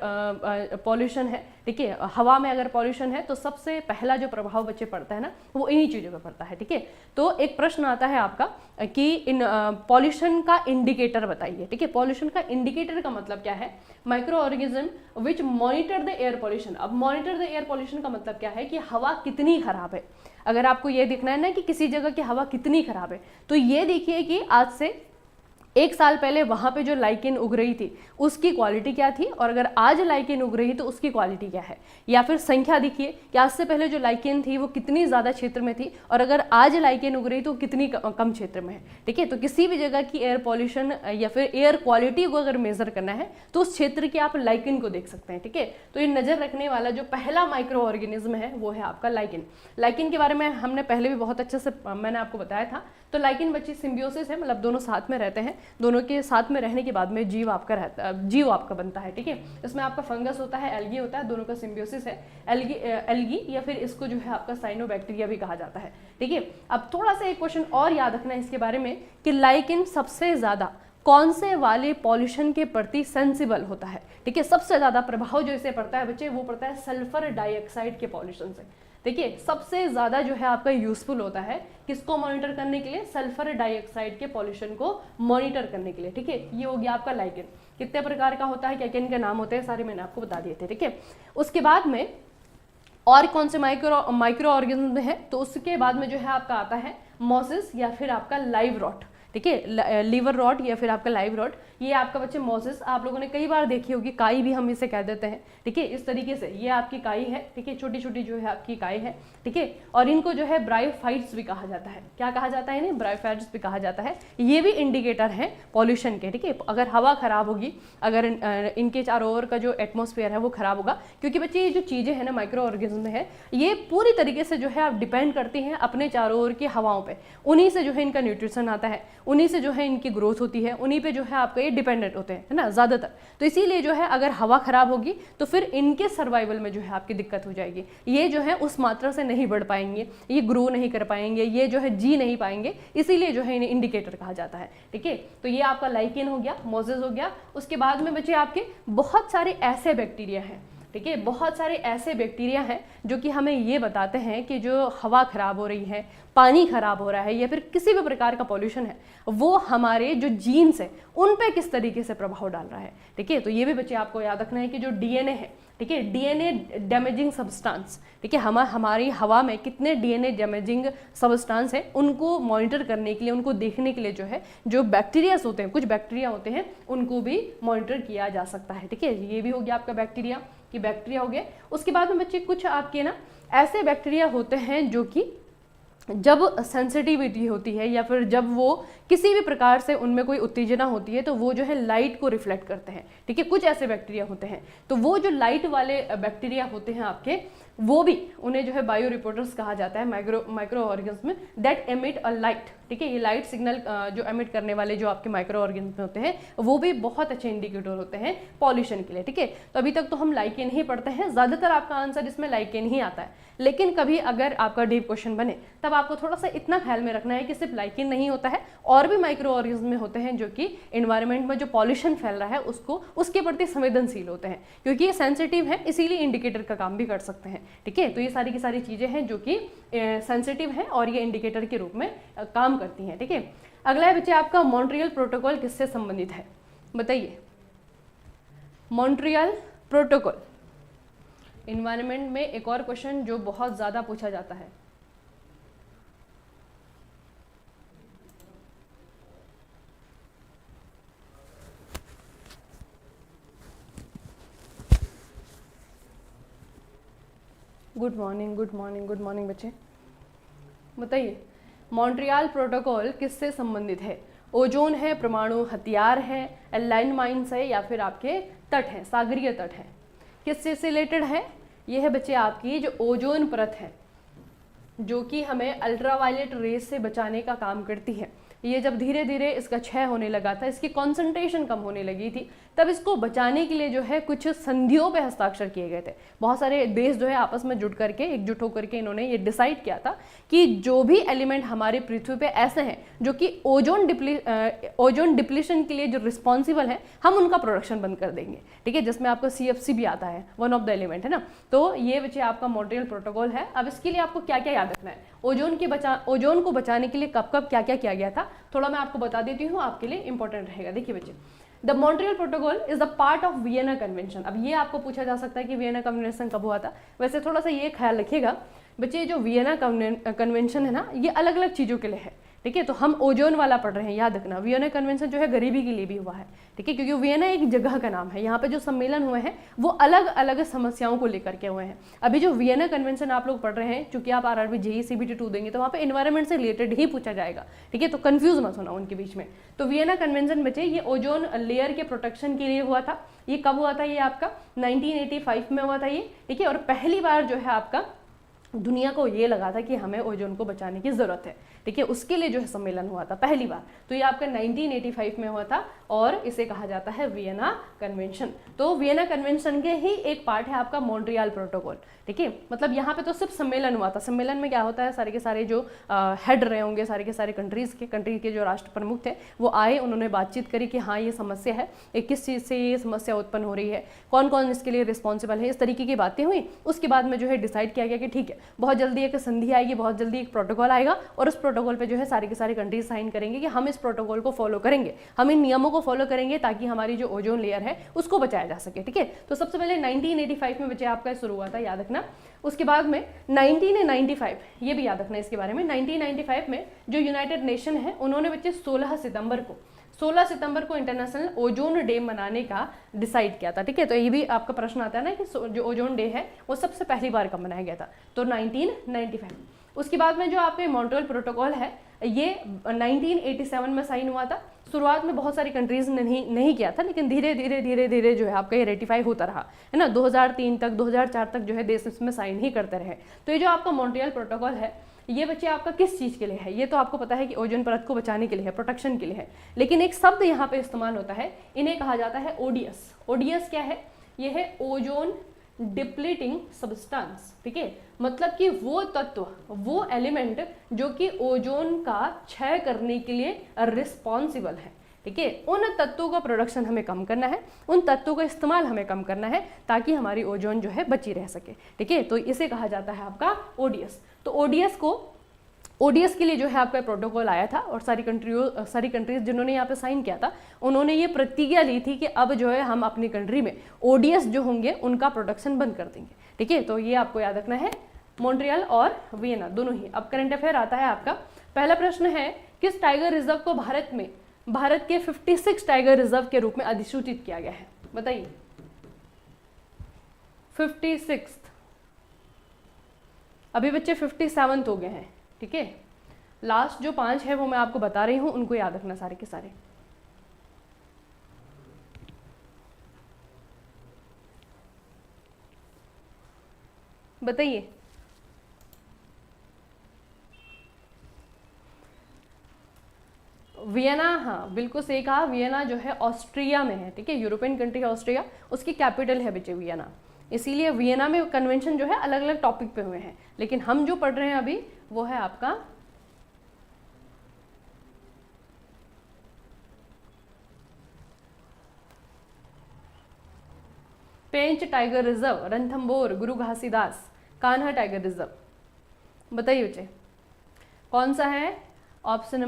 पॉल्यूशन है, ठीक है, हवा में अगर पॉल्यूशन है तो सबसे पहला जो प्रभाव बच्चे पड़ता है ना वो इन्हीं चीज़ों पे पड़ता है, ठीक है। तो एक प्रश्न आता है आपका कि इन पॉल्यूशन का इंडिकेटर बताइए, ठीक है। पॉल्यूशन का इंडिकेटर का मतलब क्या है? Micro organism which monitor the air pollution. अब मॉनिटर द एयर पॉल्यूशन का मतलब क्या है कि हवा कितनी खराब है। अगर आपको ये देखना है ना कि किसी जगह की हवा कितनी खराब है, तो ये देखिए कि आज से 1 साल पहले वहाँ पे जो लाइकेन उग रही थी उसकी क्वालिटी क्या थी, और अगर आज लाइकेन उग रही तो उसकी क्वालिटी क्या है। या फिर संख्या देखिए कि आज से पहले जो लाइकेन थी वो कितनी ज़्यादा क्षेत्र में थी, और अगर आज लाइकेन उग रही तो कितनी कम क्षेत्र में है, ठीक है। तो किसी भी जगह की एयर पॉल्यूशन या फिर एयर क्वालिटी को अगर मेज़र करना है तो उस क्षेत्र के आप लाइकेन को देख सकते हैं, ठीक है। तो ये नज़र रखने वाला जो पहला माइक्रो ऑर्गेनिज्म है वो है आपका लाइकेन। लाइकेन के बारे में हमने पहले भी बहुत अच्छे से मैंने आपको बताया था। तो लाइकेन बच्चे सिम्बियोसिस है, मतलब दोनों साथ में रहते हैं, दोनों के साथ में रहने के बाद में जीव आपका बनता है, ठीक है। इसमें आपका फंगस होता है, एल्गी होता है, दोनों का सिम्बियोसिस है। एल्गी या फिर इसको जो है आपका साइनोबैक्टीरिया भी कहा जाता है, ठीक है। अब थोड़ा सा एक क्वेश्चन और याद रखना है इसके बारे में कि लाइकेन सबसे ज़्यादा कौन से वाले पॉल्यूशन के प्रति सेंसिबल होता है, ठीक है। सबसे ज़्यादा प्रभाव जो इसे पड़ता है बच्चे वो पड़ता है सल्फर डाइऑक्साइड के पॉल्यूशन से। देखिए सबसे ज़्यादा जो है आपका यूजफुल होता है किसको मॉनिटर करने के लिए? सल्फर डाइऑक्साइड के पॉल्यूशन को मॉनिटर करने के लिए, ठीक है। ये हो गया आपका लाइकेन। कितने प्रकार का होता है, क्या क्या इनके नाम होते हैं, सारे मैंने आपको बता दिए थे, ठीक है। उसके बाद में और कौन से माइक्रो ऑर्गेनिज्म है, तो उसके बाद में जो है आपका आता है मोसिस या फिर आपका लाइव रॉट, ठीक है। लीवर रॉट या फिर आपका लाइव रॉट, ये आपका बच्चे मोसिस आप लोगों ने कई बार देखी होगी, काई भी हम इसे कह देते हैं, ठीक है। इस तरीके से ये आपकी काई है, ठीक है, छोटी छोटी जो है आपकी काई है, ठीक है। और इनको जो है ब्रायोफाइट्स भी कहा जाता है। क्या कहा जाता है इन्हें? ब्रायोफाइट्स भी कहा जाता है। ये भी इंडिकेटर है पॉल्यूशन के, ठीक है। अगर हवा खराब होगी, अगर इनके चारों ओर का जो एटमॉस्फेयर है वो खराब होगा, क्योंकि बच्चे ये जो चीज़ें हैं ना माइक्रो ऑर्गेनिज्म है, ये पूरी तरीके से जो है आप डिपेंड करती हैं अपने चारों ओर की हवाओं पे। उन्हीं से जो है इनका न्यूट्रिशन आता है, उन्हीं से जो है इनकी ग्रोथ होती है, उन्हीं पे जो है आपका ये डिपेंडेंट होते हैं, है ना, ज़्यादातर। तो इसीलिए जो है अगर हवा खराब होगी तो फिर इनके सर्वाइवल में जो है आपकी दिक्कत हो जाएगी। ये जो है उस मात्रा से नहीं बढ़ पाएंगे, ये ग्रो नहीं कर पाएंगे, ये जो है जी नहीं पाएंगे, इसीलिए जो है इन्हें इंडिकेटर कहा जाता है, ठीक है। तो ये आपका लाइकेन हो गया, मोजेस हो गया। उसके बाद में बच्चे आपके बहुत सारे ऐसे बैक्टीरिया हैं ठीक है। बहुत सारे ऐसे बैक्टीरिया हैं जो कि हमें ये बताते हैं कि जो हवा खराब हो रही है, पानी खराब हो रहा है, या फिर किसी भी प्रकार का पॉल्यूशन है, वो हमारे जो जीन्स है उन पे किस तरीके से प्रभाव डाल रहा है। ठीक है, तो ये भी बच्चे आपको याद रखना है कि जो डीएनए है, ठीक है, डीएनए डैमेजिंग सब्सटेंस, ठीक है, हमारी हवा में कितने डीएनए डैमेजिंग सब्सटेंस है, उनको मॉनिटर करने के लिए, उनको देखने के लिए जो है, जो बैक्टीरियाज होते हैं, कुछ बैक्टीरिया होते हैं, उनको भी मॉनिटर किया जा सकता है। ठीक है, ये भी हो गया आपका बैक्टीरिया कि बैक्टीरिया हो गया। उसके बाद में बच्चे कुछ आपके ना ऐसे बैक्टीरिया होते हैं जो कि जब सेंसिटिविटी होती है या फिर जब वो किसी भी प्रकार से उनमें कोई उत्तेजना होती है तो वो जो है लाइट को रिफ्लेक्ट करते हैं। ठीक है, कुछ ऐसे बैक्टीरिया होते हैं, तो वो जो लाइट वाले बैक्टीरिया होते हैं आपके, वो भी उन्हें जो है बायो रिपोर्टर्स कहा जाता है, micro organism that emit a light. ठीक है, ये लाइट सिग्नल जो एमिट करने वाले जो आपके माइक्रो ऑर्गेनिज्म होते हैं वो भी बहुत अच्छे इंडिकेटर होते हैं पॉल्यूशन के लिए। ठीक है, तो अभी तक तो हम लाइकेन ही पढ़ते हैं, ज़्यादातर आपका आंसर इसमें लाइकेन ही आता है, लेकिन कभी अगर आपका डीप क्वेश्चन बने तब आपको थोड़ा सा इतना ख्याल में रखना है कि सिर्फ लाइकेन नहीं होता है, और भी माइक्रो ऑर्गेनिज्म में होते हैं जो कि एनवायरनमेंट में जो पॉल्यूशन फैल रहा है उसके प्रति संवेदनशील होते हैं, क्योंकि ये सेंसिटिव है इसीलिए इंडिकेटर का काम भी कर सकते हैं। ठीक है, तो ये सारी की सारी चीज़ें हैं जो कि सेंसिटिव हैं और ये इंडिकेटर के रूप में काम करती हैं। ठीक है, अगला है बच्चे आपका मॉन्ट्रियल प्रोटोकॉल किससे संबंधित है, बताइए। मॉन्ट्रियल प्रोटोकॉल, इन्वायरमेंट में एक और क्वेश्चन जो बहुत ज़्यादा पूछा जाता है। Good morning, good morning, good morning बच्चे, बताइए मॉन्ट्रियल प्रोटोकॉल किससे संबंधित है। ओजोन है, परमाणु हथियार है, लैंड माइन्स है, या फिर आपके तट हैं, सागरीय तट हैं, किससे रिलेटेड है। ये है बच्चे आपकी जो ओजोन परत है जो कि हमें अल्ट्रावायलेट रेस से बचाने का काम करती है। ये जब धीरे धीरे इसका क्षय होने लगा था, इसकी कॉन्सेंट्रेशन कम होने लगी थी, तब इसको बचाने के लिए जो है कुछ संधियों पे हस्ताक्षर किए गए थे। बहुत सारे देश जो है आपस में जुट करके, एकजुट होकर के इन्होंने ये डिसाइड किया था कि जो भी एलिमेंट हमारे पृथ्वी पे ऐसे हैं जो कि ओजोन डिप्लीशन के लिए जो रिस्पॉन्सिबल है, हम उनका प्रोडक्शन बंद कर देंगे। ठीक है, जिसमें आपका CFC भी आता है, वन ऑफ द एलिमेंट है ना। तो ये बच्चे आपका मॉन्ट्रियल प्रोटोकॉल है। अब इसके लिए आपको क्या क्या याद रखना है, ओजोन को बचाने के लिए कब कब क्या क्या किया गया था, थोड़ा मैं आपको बता देती हूँ, आपके लिए इंपॉर्टेंट रहेगा। देखिए बच्चे, the Montreal protocol is the part of Vienna convention. अब ये आपको पूछा जा सकता है कि वियना कन्वेंशन कब हुआ था। वैसे थोड़ा सा ये ख्याल रखिएगा बच्चे, जो वियना कन्वेंशन है ना, ये अलग अलग चीज़ों के लिए है। ठीक है, तो हम ओजोन वाला पढ़ रहे हैं, याद रखना। वियना कन्वेंशन जो है गरीबी के लिए भी हुआ है। ठीक है, क्योंकि वियना एक जगह का नाम है, यहाँ पे जो सम्मेलन हुए हैं वो अलग अलग समस्याओं को लेकर के हुए हैं। अभी जो वियना कन्वेंशन आप लोग पढ़ रहे हैं, चूंकि आप RRB JEE CBT 2 देंगे तो वहाँ पे एनवायरनमेंट से रिलेटेड ही पूछा जाएगा। ठीक है, तो कंफ्यूज मत होना उनके बीच में। तो वियना कन्वेंशन बच्चे ये ओजोन लेयर के प्रोटेक्शन के लिए हुआ था। ये कब हुआ था, ये आपका 1985 में हुआ था ये। ठीक है, और पहली बार जो है आपका दुनिया को ये लगा था कि हमें ओजोन को बचाने की ज़रूरत है। ठीक है, उसके लिए जो है सम्मेलन हुआ था पहली बार। तो ये आपका 1985 में हुआ था और इसे कहा जाता है वियना कन्वेंशन। तो वियना कन्वेंशन के ही एक पार्ट है आपका मॉन्ट्रियल प्रोटोकॉल। ठीक है, मतलब यहाँ पे तो सिर्फ सम्मेलन हुआ था। सम्मेलन में क्या होता है, सारे के सारे जो हेड रहे होंगे, सारे के सारे कंट्री के जो राष्ट्र प्रमुख थे वो आए, उन्होंने बातचीत करी कि हाँ ये समस्या है, किस चीज़ से ये समस्या उत्पन्न हो रही है, कौन कौन इसके लिए रिस्पॉन्सिबल है, इस तरीके की बातें हुई। उसके बाद में जो है डिसाइड किया गया कि ठीक है, बहुत जल्दी एक संधि आएगी, बहुत जल्दी एक प्रोटोकॉल आएगा, और उस प्रोटोकॉल पे जो है सारे के सारे कंट्रीज साइन करेंगे कि हम इस प्रोटोकॉल को फॉलो करेंगे, हम इन नियमों को फॉलो करेंगे ताकि हमारी जो ओजोन लेयर है उसको बचाया जा सके। ठीक है, तो सबसे पहले 1985 में बच्चे आपका शुरू हुआ था, याद रखना। उसके बाद में 1995, ये भी याद रखना इसके बारे में, 1995 में जो यूनाइटेड नेशन है उन्होंने बच्चे 16 सितंबर को इंटरनेशनल ओजोन डे मनाने का डिसाइड किया था। ठीक है, तो ये भी आपका प्रश्न आता है ना कि जो ओजोन डे है वो सबसे पहली बार कब मनाया गया था, तो 1995। उसके बाद में जो आपके मॉन्ट्रियल प्रोटोकॉल है ये 1987 में साइन हुआ था। शुरुआत में बहुत सारी कंट्रीज ने नहीं किया था, लेकिन धीरे धीरे जो है आपका ये रेटिफाई होता रहा है ना। 2003 तक 2004 तक जो है देश इसमें साइन ही करते रहे। तो ये जो आपका मॉन्ट्रियल प्रोटोकॉल है ये बच्चे आपका किस चीज़ के लिए है, ये तो आपको पता है कि ओजोन परत को बचाने के लिए है, प्रोटेक्शन के लिए है। लेकिन एक शब्द यहाँ पे इस्तेमाल होता है, इन्हें कहा जाता है ODS। ODS क्या है, ये है ओजोन डिप्लीटिंग सब्सटेंस। ठीक है, मतलब कि वो तत्व, वो एलिमेंट जो कि ओजोन का क्षय करने के लिए रिस्पॉन्सिबल है। ठीक है, उन तत्वों का प्रोडक्शन हमें कम करना है, उन तत्वों का इस्तेमाल हमें कम करना है ताकि हमारी ओजोन जो है बची रह सके। ठीक है, तो इसे कहा जाता है आपका ओडीएस। तो ओडीएस के लिए जो है आपका प्रोटोकॉल आया था और सारी कंट्रीज जिन्होंने यहाँ पे साइन किया था उन्होंने ये प्रतिज्ञा ली थी कि अब जो है हम अपनी कंट्री में ओडीएस जो होंगे उनका प्रोडक्शन बंद कर देंगे। ठीक है, तो ये आपको याद रखना है, मॉन्ट्रियल और वियना दोनों ही। अब करंट अफेयर आता है आपका। पहला प्रश्न है, किस टाइगर रिजर्व को भारत के 56 टाइगर रिजर्व के रूप में अधिसूचित किया गया है? बताइए। 56, अभी बच्चे 57 हो गए हैं। ठीक है, लास्ट जो 5 है वो मैं आपको बता रही हूं, उनको याद रखना सारे के सारे। बताइए। वियना, हाँ बिल्कुल सही कहा, वियना जो है ऑस्ट्रिया में है। ठीक है, यूरोपियन कंट्री है ऑस्ट्रिया, उसकी कैपिटल है बच्चे वियना। इसीलिए वियना में कन्वेंशन जो है अलग अलग टॉपिक पे हुए हैं, लेकिन हम जो पढ़ रहे हैं अभी वो है आपका पेंच टाइगर रिजर्व, रणथंभौर, गुरु घासीदास, कान्हा टाइगर रिजर्व। बताइए बच्चे कौन सा है? ऑप्शन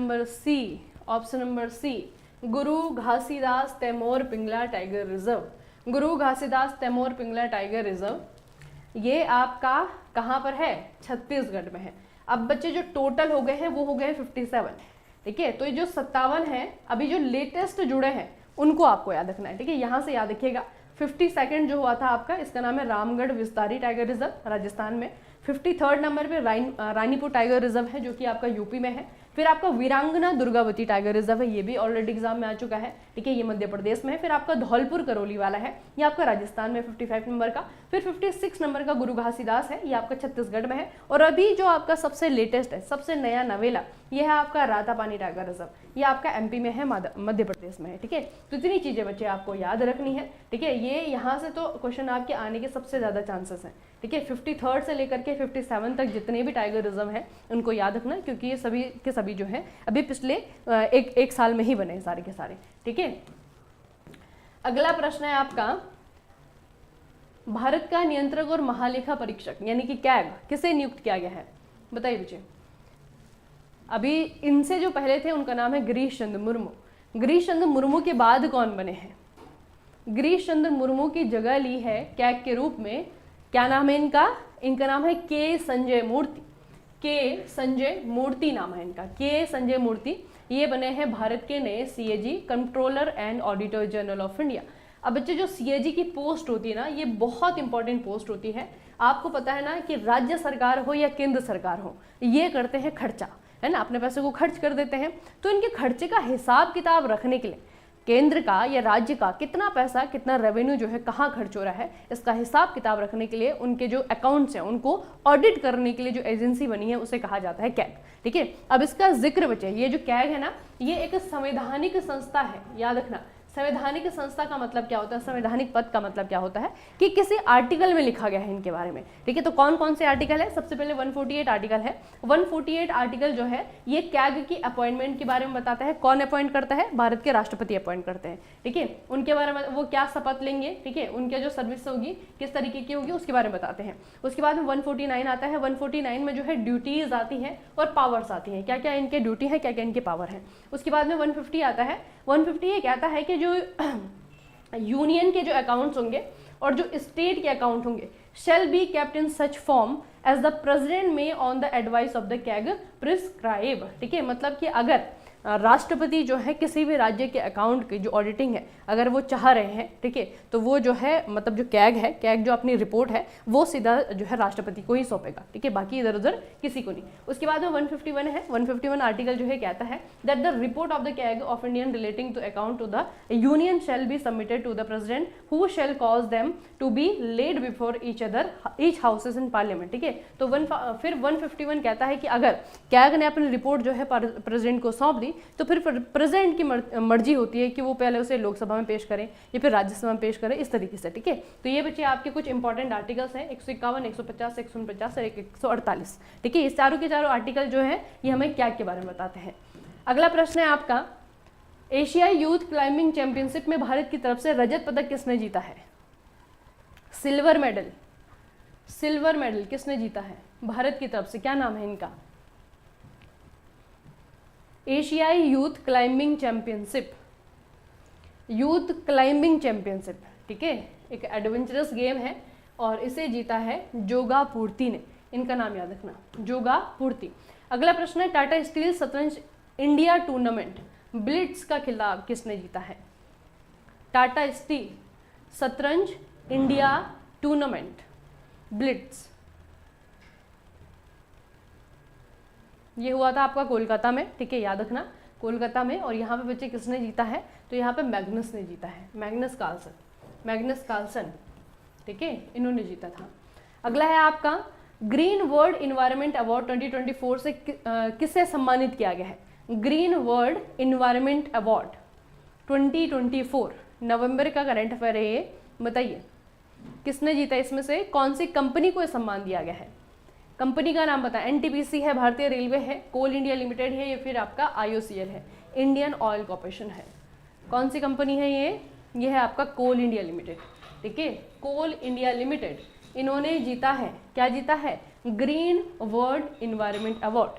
नंबर सी, गुरु घासीदास तैमूर पिंगला टाइगर रिजर्व। गुरु घासीदास तैमूर पिंगला टाइगर रिजर्व ये आपका कहाँ पर है? छत्तीसगढ़ में है। अब बच्चे जो टोटल हो गए हैं वो हो गए 57। ठीक है, तो ये जो 57 है अभी जो लेटेस्ट जुड़े हैं उनको आपको याद रखना है। ठीक है, यहाँ से याद रखिएगा। 52nd जो हुआ था आपका, इसका नाम है रामगढ़ विस्तारी टाइगर रिजर्व, राजस्थान में। 53rd नंबर पे रानीपुर टाइगर रिजर्व है जो कि आपका यूपी में है। फिर आपका वीरांगना दुर्गावती टाइगर रिजर्व है, ये भी ऑलरेडी एग्जाम में आ चुका है। ठीक है, ये मध्य प्रदेश में है। फिर आपका धौलपुर करौली वाला है, ये आपका राजस्थान में 55 नंबर का। फिर 56 नंबर का गुरु घासीदास है, ये आपका छत्तीसगढ़ में है। और अभी जो आपका सबसे लेटेस्ट है, सबसे नया नवेला, ये है आपका रातापानी टाइगर रिजर्व, ये आपका एमपी में है, मध्य प्रदेश में है। ठीक है, तो इतनी चीजें बच्चे आपको याद रखनी है। ठीक है, ये यहाँ से तो क्वेश्चन आपके आने के सबसे ज्यादा चांसेस हैं। ठीक है, 53rd से लेकर के 57 तक जितने भी टाइगर रिजर्व हैं उनको याद रखना, क्योंकि ये सभी के सभी जो है अभी पिछले एक साल में ही बने सारे के सारे। ठीक है, अगला प्रश्न है आपका, भारत का नियंत्रक और महालेखा परीक्षक यानी कि कैग किसे नियुक्त किया गया है? बताइए बच्चे। अभी इनसे जो पहले थे उनका नाम है गिरीश चंद्र मुर्मू। गिरीश चंद्र मुर्मू के बाद कौन बने हैं? गिरीश चंद्र मुर्मू की जगह ली है कैग के रूप में, क्या नाम है इनका? इनका नाम है के संजय मूर्ति। के संजय मूर्ति नाम है इनका, के संजय मूर्ति। ये बने हैं भारत के नए CAG, controller and auditor general of India. अब बच्चे जो सीएजी की पोस्ट होती है ना, ये बहुत इंपॉर्टेंट पोस्ट होती है। आपको पता है ना कि राज्य सरकार हो या केंद्र सरकार हो, ये करते हैं खर्चा, है ना, अपने पैसे को खर्च कर देते हैं। तो इनके खर्चे का हिसाब किताब रखने के लिए केंद्र का या राज्य का कितना पैसा, कितना रेवेन्यू जो है कहाँ खर्च हो रहा है, इसका हिसाब किताब रखने के लिए उनके जो अकाउंट्स हैं उनको ऑडिट करने के लिए जो एजेंसी बनी है उसे कहा जाता है कैग। ठीक है, अब इसका जिक्र बचे, ये जो कैग है ना, ये एक संवैधानिक संस्था है, याद रखना। संवैधानिक संस्था का मतलब क्या होता है? संवैधानिक पद का मतलब क्या होता है कि किसी आर्टिकल में लिखा गया है इनके बारे में। ठीक है, तो कौन कौन से आर्टिकल है? सबसे पहले 148 आर्टिकल है। 148 आर्टिकल जो है ये कैग की अपॉइंटमेंट के बारे में बताता है। कौन अपॉइंट करता है? भारत के राष्ट्रपति अपॉइंट करते हैं। ठीक है, उनके बारे में वो क्या शपथ लेंगे, ठीक है, उनके जो सर्विस होगी किस तरीके की होगी उसके बारे में बताते हैं। उसके बाद में 149 आता है। 149 में जो है ड्यूटीज आती है और पावर्स आती हैं, क्या क्या इनके ड्यूटी है, क्या क्या इनके पावर है। उसके बाद में 150 आता है। 150 ये कहता है कि जो यूनियन के जो अकाउंट्स होंगे और जो स्टेट के अकाउंट होंगे shall be kept in such form as the president may on the advice of the CAG prescribe। ठीक है, मतलब कि अगर राष्ट्रपति जो है किसी भी राज्य के अकाउंट की जो ऑडिटिंग है अगर वो चाह रहे हैं, ठीक है, तो वो जो है मतलब जो कैग है, कैग जो अपनी रिपोर्ट है वो सीधा जो है राष्ट्रपति को ही सौंपेगा। ठीक है, बाकी इधर उधर किसी को नहीं। उसके बाद में 151 है। 151 आर्टिकल जो है कहता है that the report of the CAG of Indian relating to account to the union shall be submitted to the president who shall cause them to be laid before each houses in parliament. ठीक है, तो फिर 151 कहता है कि अगर कैग ने अपनी रिपोर्ट जो है प्रेसिडेंट को सौंप दी तो फिर प्रेसिडेंट की मर्जी होती है कि वो पहले उसे लोकसभा में पेश करें या फिर राज्यसभा में पेश करें, इस तरीके से। ठीक है, तो ये बच्चे आपके कुछ इंपॉर्टेंट आर्टिकल्स हैं, 151, 150, 149 और 148। ठीक है, इस चारों के चारों आर्टिकल जो है ये हमें क्या के बारे में बताते हैं। अगला प्रश्न है आपका, एशियाई यूथ क्लाइंबिंग चैंपियनशिप में भारत की तरफ से रजत पदक किसने जीता है? सिल्वर मेडल, सिल्वर मेडल किसने जीता है भारत की तरफ से? क्या नाम है इनका? एशियाई youth climbing championship, youth climbing championship, ठीक है, एक एडवेंचरस गेम है और इसे जीता है जोगा पूर्ति ने। इनका नाम याद रखना, जोगा पूर्ति। अगला प्रश्न है टाटा स्टील शतरंज इंडिया टूर्नामेंट ब्लिट्स का खिताब किसने जीता है? टाटा स्टील शतरंज इंडिया टूर्नामेंट ब्लिट्स, ये हुआ था आपका कोलकाता में, ठीक है, याद रखना, कोलकाता में। और यहाँ पे बच्चे किसने जीता है? तो यहाँ पे मैग्नस ने जीता है, मैग्नस कार्लसन, मैग्नस कार्लसन, ठीक है, इन्होंने जीता था। अगला है आपका ग्रीन वर्ल्ड इन्वायरमेंट अवार्ड 2024 से किसे सम्मानित किया गया है? ग्रीन वर्ल्ड इन्वायरमेंट अवार्ड 2024 नवंबर का करंट अफेयर है ये, बताइए किसने जीता? इसमें से कौन सी कंपनी को सम्मान दिया गया है? कंपनी का नाम बताएं। एनटीपीसी है, भारतीय रेलवे है, कोल इंडिया लिमिटेड है, या फिर आपका आईओसीएल है, इंडियन ऑयल कॉर्पोरेशन है। कौन सी कंपनी है ये है आपका कोल इंडिया लिमिटेड, ठीक है, कोल इंडिया लिमिटेड, इन्होंने जीता है, क्या जीता है? Green world environment award.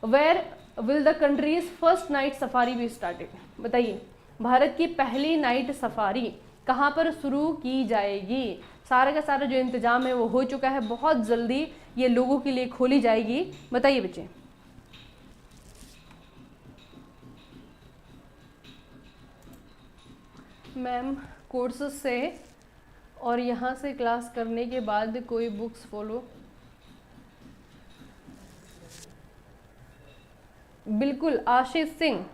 Where will the country's first night safari be started? बताइए भारत की पहली नाइट सफारी कहाँ पर शुरू की जाएगी? सारा का सारा जो इंतजाम है वो हो चुका है, बहुत जल्दी ये लोगों के लिए खोली जाएगी। बताइए बच्चे। मैम कोर्सेज से और यहाँ से क्लास करने के बाद कोई बुक्स फॉलो? बिल्कुल आशीष सिंह,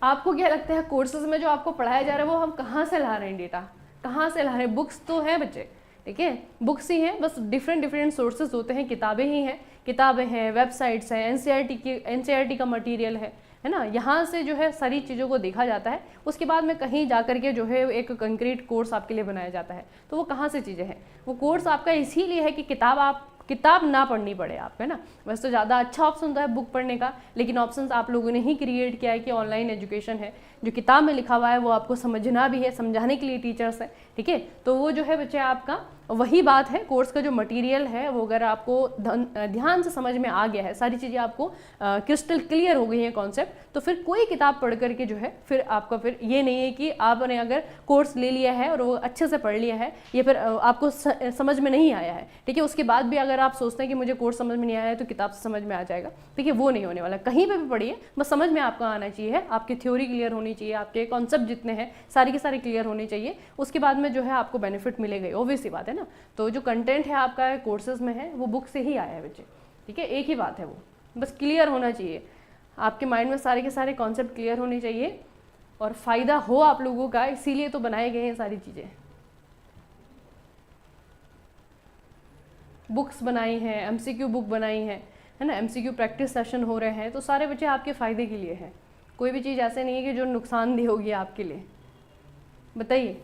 आपको क्या लगता है कोर्सेज में जो आपको पढ़ाया जा रहा है वो हम कहाँ से ला रहे हैं? डेटा कहाँ से ला रहे हैं? बुक्स तो हैं बच्चे, ठीक है, बुक्स ही हैं, बस डिफरेंट सोर्सेज होते हैं, किताबें ही हैं, किताबें हैं, वेबसाइट्स हैं, एनसीईआरटी का मटेरियल है ना, यहाँ से जो है सारी चीज़ों को देखा जाता है। उसके बाद में कहीं जा कर के जो है एक कंक्रीट कोर्स आपके लिए बनाया जाता है। तो वो कहाँ से चीज़ें हैं? वो कोर्स आपका इसीलिए है कि किताब ना पढ़नी पड़े आप, है ना। वैसे तो ज़्यादा अच्छा ऑप्शन तो है बुक पढ़ने का, लेकिन ऑप्शन आप लोगों ने ही क्रिएट किया है कि ऑनलाइन एजुकेशन है, जो किताब में लिखा हुआ है वो आपको समझना भी है, समझाने के लिए टीचर्स है, ठीक है। तो वो जो है बच्चे आपका वही बात है, कोर्स का जो मटेरियल है वो अगर आपको ध्यान से समझ में आ गया है, सारी चीज़ें आपको क्रिस्टल क्लियर हो गई हैं कॉन्सेप्ट, तो फिर कोई किताब पढ़ करके जो है फिर आपका फिर ये नहीं है कि आपने अगर कोर्स ले लिया है और वो अच्छे से पढ़ लिया है, ये फिर आपको समझ में नहीं आया है, ठीक है, उसके बाद भी अगर आप सोचते हैं कि मुझे कोर्स समझ में नहीं आया है तो किताब से समझ में आ जाएगा, ठीक है, वो नहीं होने वाला। कहीं पर भी पढ़िए, बस समझ में आपका आना चाहिए, आपकी थ्योरी क्लियर होनी चाहिए, आपके कॉन्सेप्ट जितने हैं सारी के सारे क्लियर होने चाहिए, उसके बाद में जो है आपको बेनिफिट मिलेगा, ऑब्वियस सी बात है ना। तो जो कंटेंट है आपका कोर्सेज में है वो बुक से ही आया है बच्चे, ठीक है, एक ही बात है, वो बस क्लियर होना चाहिए, आपके माइंड में सारे के सारे कॉन्सेप्ट क्लियर होने चाहिए और फ़ायदा हो आप लोगों का, इसीलिए तो बनाए गए हैं सारी चीज़ें, बुक्स बनाई हैं, एमसीक्यू बुक बनाई है ना, एमसीक्यू प्रैक्टिस सेशन हो रहे हैं, तो सारे बच्चे आपके फ़ायदे के लिए है, कोई भी चीज़ ऐसे नहीं है कि जो नुकसानदेह होगी आपके लिए। बताइए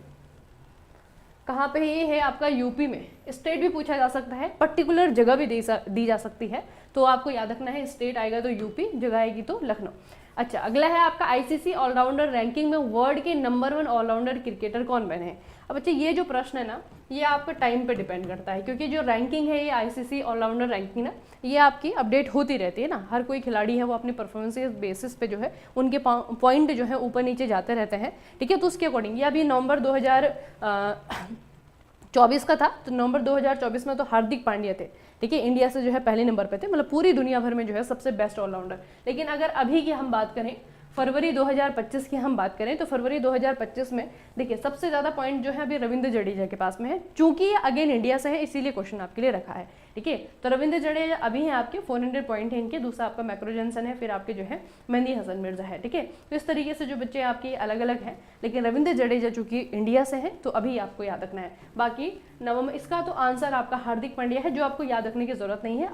कहाँ पे ये है आपका? यूपी में। स्टेट भी पूछा जा सकता है, पर्टिकुलर जगह भी दी जा सकती है, तो आपको याद रखना है, स्टेट आएगा तो यूपी, जगह आएगी तो लखनऊ। अच्छा, अगला है आपका आईसीसी ऑलराउंडर रैंकिंग में वर्ल्ड के नंबर 1 ऑलराउंडर क्रिकेटर कौन बने हैं? अब बच्चे ये जो प्रश्न है ना, ये आपका टाइम पे डिपेंड करता है, क्योंकि जो रैंकिंग है ये आईसीसी ऑलराउंडर रैंकिंग ना, ये आपकी अपडेट होती रहती है ना, हर कोई खिलाड़ी है वो अपने परफॉर्मेंस बेसिस पे जो है उनके पॉइंट जो है ऊपर नीचे जाते रहते हैं, ठीक है। तो उसके अकॉर्डिंग ये अभी नवंबर 2024 का था, तो नवंबर 2024 में तो हार्दिक पांड्या थे, ठीक है, इंडिया से जो है पहले नंबर पे थे, मतलब पूरी दुनिया भर में जो है सबसे बेस्ट ऑलराउंडर। लेकिन अगर अभी की हम बात करें, फरवरी 2025 की हम बात करें, तो फरवरी 2025 में देखिए सबसे ज़्यादा पॉइंट जो है अभी रविंद्र जडेजा के पास में है, चूंकि ये अगेन इंडिया से है इसीलिए क्वेश्चन आपके लिए रखा है, ठीक है। तो रविंद्र जडेजा अभी हैं आपके 400 पॉइंट है इनके, दूसरा आपका मैक्रो जॉनसन है, फिर आपके जो है मेहंदी हसन मिर्जा है, ठीक है। तो इस तरीके से जो बच्चे आपके अलग अलग हैं, लेकिन रविंद्र जडेजा चूंकि इंडिया से है तो अभी आपको याद रखना है। बाकी नवंबर इसका तो आंसर आपका हार्दिक पांड्या है, जो आपको याद रखने की जरूरत नहीं है।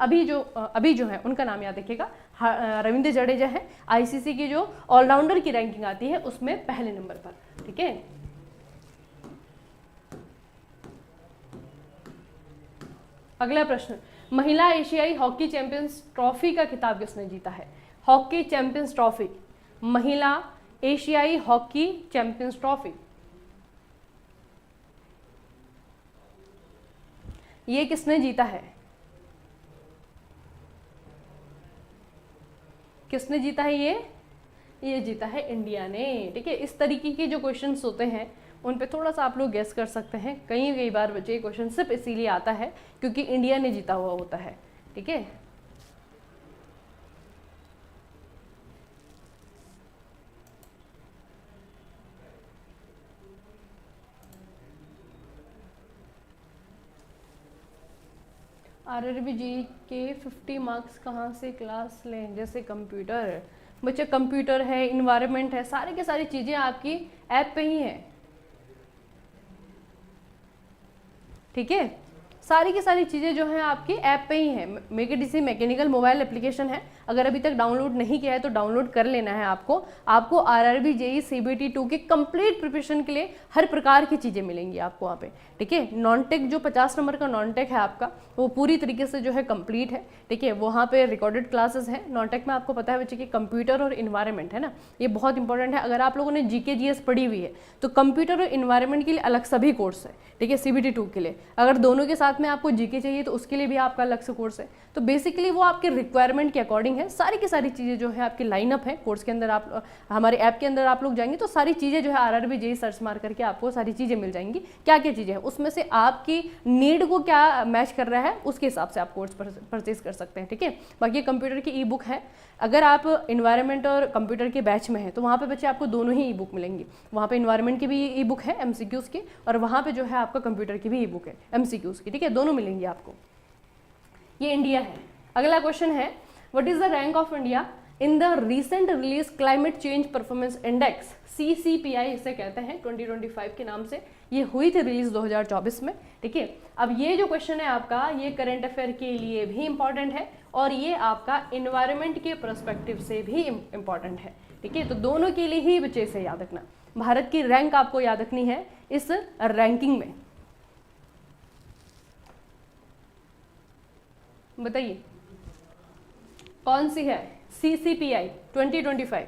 अभी जो है उनका नाम याद रखिएगा, रविंद्र जडेजा है, आईसीसी की जो ऑलराउंडर की रैंकिंग आती है उसमें पहले नंबर पर, ठीक है। अगला प्रश्न, महिला एशियाई हॉकी चैंपियंस ट्रॉफी का खिताब किसने जीता है? हॉकी चैंपियंस ट्रॉफी, महिला एशियाई हॉकी चैंपियंस ट्रॉफी, ये किसने जीता है? किसने जीता है ये जीता है इंडिया ने। ठीक है, इस तरीके के जो क्वेश्चंस होते हैं उन पे थोड़ा सा आप लोग गेस कर सकते हैं। कई बार बच्चे ये क्वेश्चन सिर्फ इसीलिए आता है क्योंकि इंडिया ने जीता हुआ होता है। ठीक है, आरआरबी जी के 50 मार्क्स कहाँ से क्लास लें? जैसे कंप्यूटर, बच्चे कंप्यूटर है, इन्वायरमेंट है, सारी की सारी चीज़ें आपकी ऐप पे ही हैं। ठीक है, सारी की सारी चीज़ें जो हैं आपकी ऐप पे ही हैं। Make it easy mechanical mobile application है, अगर अभी तक डाउनलोड नहीं किया है तो डाउनलोड कर लेना है आपको आरआरबी जेई सीबीटी 2 के कंप्लीट प्रिपरेशन के लिए हर प्रकार की चीज़ें मिलेंगी आपको वहाँ पे। ठीक है, नॉन टेक जो 50 नंबर का नॉन टेक है आपका, वो पूरी तरीके से जो है कंप्लीट है। ठीक है, वहाँ पे रिकॉर्डेड क्लासेस हैं। नॉन टेक में आपको पता है बच्चे कि कंप्यूटर और इन्वायरमेंट है ना, ये बहुत इंपॉर्टेंट है। अगर आप लोगों ने जीके जीएस पढ़ी हुई है तो कंप्यूटर और इन्वायरमेंट के लिए अलग सभी कोर्स है। ठीक है, सीबीटी 2 के लिए अगर दोनों के साथ में आपको जीके चाहिए तो उसके लिए भी आपका अलग से कोर्स है। तो बेसिकली वो आपके रिक्वायरमेंट के अकॉर्डिंग है। सारी की सारी चीज़ें जो है आपकी लाइनअप है कोर्स के अंदर। आप हमारे ऐप के अंदर आप लोग जाएंगे तो सारी चीज़ें जो है आरआरबी जेई सर्च मार करके आपको सारी चीज़ें मिल जाएंगी। क्या क्या चीज़ें हैं उसमें से आपकी नीड को क्या मैच कर रहा है उसके हिसाब से आप कोर्स परचेज कर सकते हैं। ठीक है, बाकी कंप्यूटर की ई बुक है। अगर आप इन्वायरमेंट और कंप्यूटर के बैच में हैं तो वहाँ पे बच्चे आपको दोनों ही ई बुक मिलेंगी। वहाँ पे इन्वायरमेंट की भी ई बुक है एमसीक्यूज़ की, और वहाँ पे जो है आपका कंप्यूटर की भी ई बुक है एमसीक्यूज़ की। ठीक है, दोनों मिलेंगी आपको। ये इंडिया है। अगला क्वेश्चन है, what is the rank of India in the recent release climate change performance index, CCPI इसे कहते हैं 2025 के नाम से। ये हुई थी रिलीज 2024 में। ठीक है, अब ये जो क्वेश्चन है आपका ये करंट अफेयर के लिए भी इंपॉर्टेंट है और ये आपका इन्वायरमेंट के पर्सपेक्टिव से भी इंपॉर्टेंट है। ठीक है, तो दोनों के लिए ही बच्चे से याद रखना। भारत की रैंक आपको याद रखनी है इस रैंकिंग में। बताइए कौन सी है? CCPI 2025।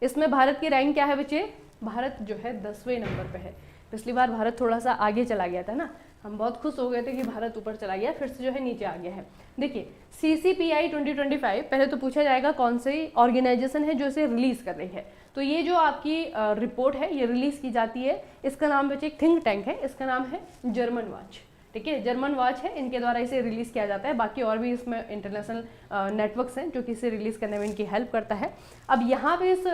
इसमें भारत की रैंक क्या है बच्चे? भारत जो है 10वें नंबर पे है। पिछली बार भारत थोड़ा सा आगे चला गया था ना, हम बहुत खुश हो गए थे कि भारत ऊपर चला गया, फिर से जो है नीचे आ गया है। देखिए CCPI 2025, पहले तो पूछा जाएगा कौन सी ऑर्गेनाइजेशन है जो इसे रिलीज कर रही है। तो ये जो आपकी रिपोर्ट है ये रिलीज की जाती है, इसका नाम बच्चे एक थिंक टैंक है, इसका नाम है जर्मन वॉच। ठीक है, जर्मन वॉच है, इनके द्वारा इसे रिलीज किया जाता है। बाकी और भी इसमें इंटरनेशनल नेटवर्क्स हैं जो कि इसे रिलीज करने में इनकी हेल्प करता है। अब यहाँ पे इस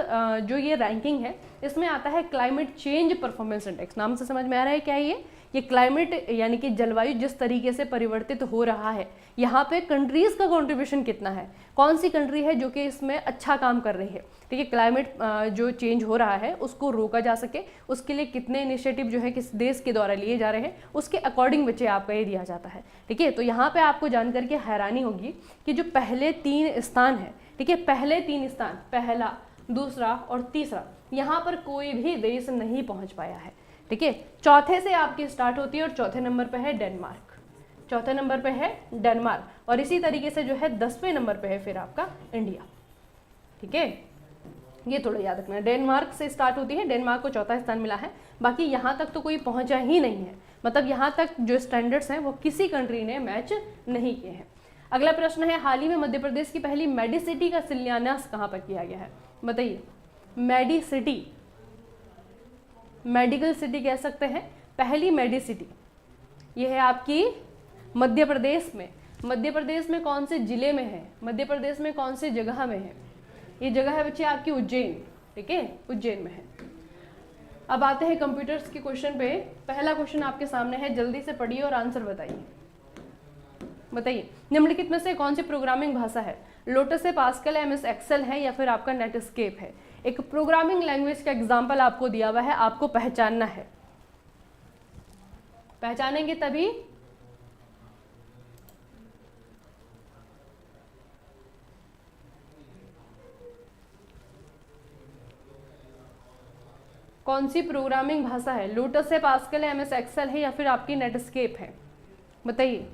जो ये रैंकिंग है इसमें आता है क्लाइमेट चेंज परफॉर्मेंस इंडेक्स। नाम से समझ में आ रहा है क्या है ये क्लाइमेट यानी कि जलवायु जिस तरीके से परिवर्तित हो रहा है, यहाँ पे कंट्रीज का कंट्रीब्यूशन कितना है, कौन सी कंट्री है जो कि इसमें अच्छा काम कर रही है। ठीक है, क्लाइमेट जो चेंज हो रहा है उसको रोका जा सके उसके लिए कितने इनिशिएटिव जो है किस देश के द्वारा लिए जा रहे हैं, उसके अकॉर्डिंग बच्चे आपका ये दिया जाता है। ठीक है, तो यहाँ पे आपको जान करके हैरानी होगी कि जो पहले 3 स्थान है, ठीक है, पहले 3 स्थान, पहला, दूसरा और तीसरा, यहाँ पर कोई भी देश नहीं पहुँच पाया है। ठीक है, चौथे से आपकी स्टार्ट होती है और चौथे नंबर पे है डेनमार्क। चौथे नंबर पे है डेनमार्क और इसी तरीके से जो है 10वें नंबर पे है फिर आपका इंडिया। ठीक है, ये थोड़ा याद रखना, डेनमार्क से स्टार्ट होती है, डेनमार्क को चौथा स्थान मिला है। बाकी यहाँ तक तो कोई पहुँचा ही नहीं है, मतलब यहाँ तक जो स्टैंडर्ड्स हैं वो किसी कंट्री ने मैच नहीं किए हैं। अगला प्रश्न है, हाल ही में मध्य प्रदेश की पहली मेडिसिटी का शिलान्यास कहाँ पर किया गया है? बताइए। मेडिसिटी, मेडिकल सिटी कह सकते हैं, पहली मेडिसिटी ये है आपकी मध्य प्रदेश में। मध्य प्रदेश में कौन से जिले में है? मध्य प्रदेश में कौन से जगह में है? ये जगह है बच्चे आपकी उज्जैन। ठीक है, उज्जैन में है। अब आते हैं कंप्यूटर्स के क्वेश्चन पे। पहला क्वेश्चन आपके सामने है, जल्दी से पढ़िए और आंसर बताइए। बताइए, निम्नलिखित में से कौन सी प्रोग्रामिंग भाषा है? लोटस है, पास्कल है, MS एक्सेल है या फिर आपका नेटस्केप है? एक प्रोग्रामिंग लैंग्वेज का एग्जाम्पल आपको दिया हुआ है, आपको पहचानना है। पहचानेंगे तभी कौन सी प्रोग्रामिंग भाषा है? लोटस है, पास्कल है, MS एक्सेल है या फिर आपकी नेटस्केप है? बताइए।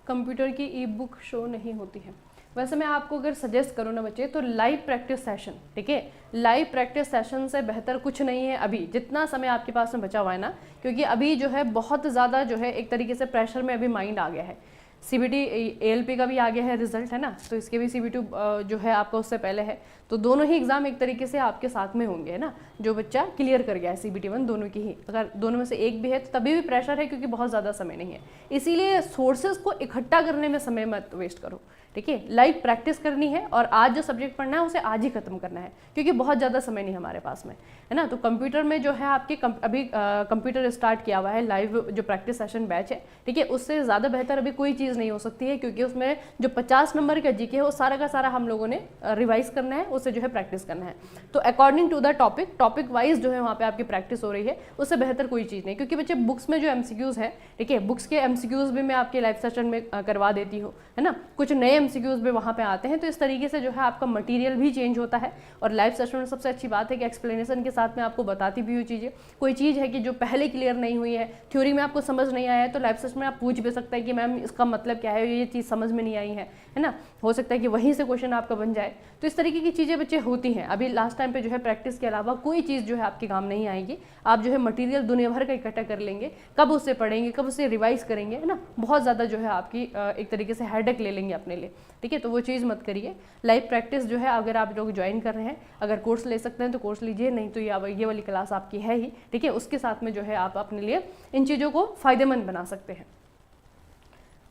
कंप्यूटर की ई बुक शो नहीं होती है। वैसे मैं आपको अगर सजेस्ट करूँ ना बच्चे, तो लाइव प्रैक्टिस सेशन, ठीक है, लाइव प्रैक्टिस सेशन से बेहतर कुछ नहीं है अभी जितना समय आपके पास में बचा हुआ है ना, क्योंकि अभी जो है बहुत ज़्यादा जो है एक तरीके से प्रेशर में अभी माइंड आ गया है। CBT ALP का भी आ गया है रिजल्ट, है ना, तो इसके भी CBT जो है आपका उससे पहले है, तो दोनों ही एग्जाम एक तरीके से आपके साथ में होंगे, है ना, जो बच्चा क्लियर कर गया है CBT 1 दोनों की ही, अगर दोनों में से एक भी है तो तभी भी प्रेशर है, क्योंकि बहुत ज़्यादा समय नहीं है। इसीलिए सोर्सेज को इकट्ठा करने में समय मत वेस्ट करो, ठीक है, लाइव प्रैक्टिस करनी है और आज जो सब्जेक्ट पढ़ना है उसे आज ही खत्म करना है, क्योंकि बहुत ज़्यादा समय नहीं हमारे पास में, है ना। तो कंप्यूटर में जो है आपके अभी कंप्यूटर स्टार्ट किया हुआ है, लाइव जो प्रैक्टिस सेशन बैच है, ठीक है, उससे ज़्यादा बेहतर अभी कोई चीज़ नहीं हो सकती है, क्योंकि उसमें जो 50 नंबर का जीके है वो सारा का सारा हम लोगों ने रिवाइज करना है, उसे जो है प्रैक्टिस करना है। तो according to the topic wise जो है वहाँ पे आपकी प्रैक्टिस हो रही है, उससे बेहतर कोई चीज़ नहीं, क्योंकि बच्चे बुक्स में जो MCQs है, ठीक है, बुक्स के MCQs भी मैं आपके लाइव सेशन में करवा देती हूँ, है ना, कुछ नए MCQs भी वहाँ पे आते हैं, तो इस तरीके से जो है आपका मटेरियल भी चेंज होता है। और लाइव सेशन में सबसे अच्छी बात है कि एक्सप्लेनेशन के साथ में आपको बताती भी हुई चीज़ें, कोई चीज़ है कि जो पहले क्लियर नहीं हुई है, थ्योरी में आपको समझ नहीं आया है, तो लाइव सेशन में आप पूछ भी सकते हैं कि मैम इसका मतलब क्या है, ये चीज़ समझ में नहीं आई है ना, हो सकता है कि वहीं से क्वेश्चन आपका बन जाए। तो इस तरीके की चीज़ें बच्चे होती हैं। अभी लास्ट टाइम पे जो है प्रैक्टिस के अलावा कोई चीज़ जो है आपके काम नहीं आएगी, आप जो है मटेरियल दुनिया भर का इकट्ठा कर लेंगे, कब उससे पढ़ेंगे, कब उससे रिवाइज करेंगे, है ना, बहुत ज़्यादा जो है आपकी एक तरीके से हेडेक ले लेंगे अपने लिए, ठीक है, तो वो चीज़ मत करिए। लाइव प्रैक्टिस जो है अगर आप लोग ज्वाइन कर रहे हैं, अगर कोर्स ले सकते हैं तो कोर्स लीजिए, नहीं तो ये वाली क्लास आपकी है ही, ठीक है, उसके साथ में जो है आप अपने लिए इन चीज़ों को फ़ायदेमंद बना सकते हैं।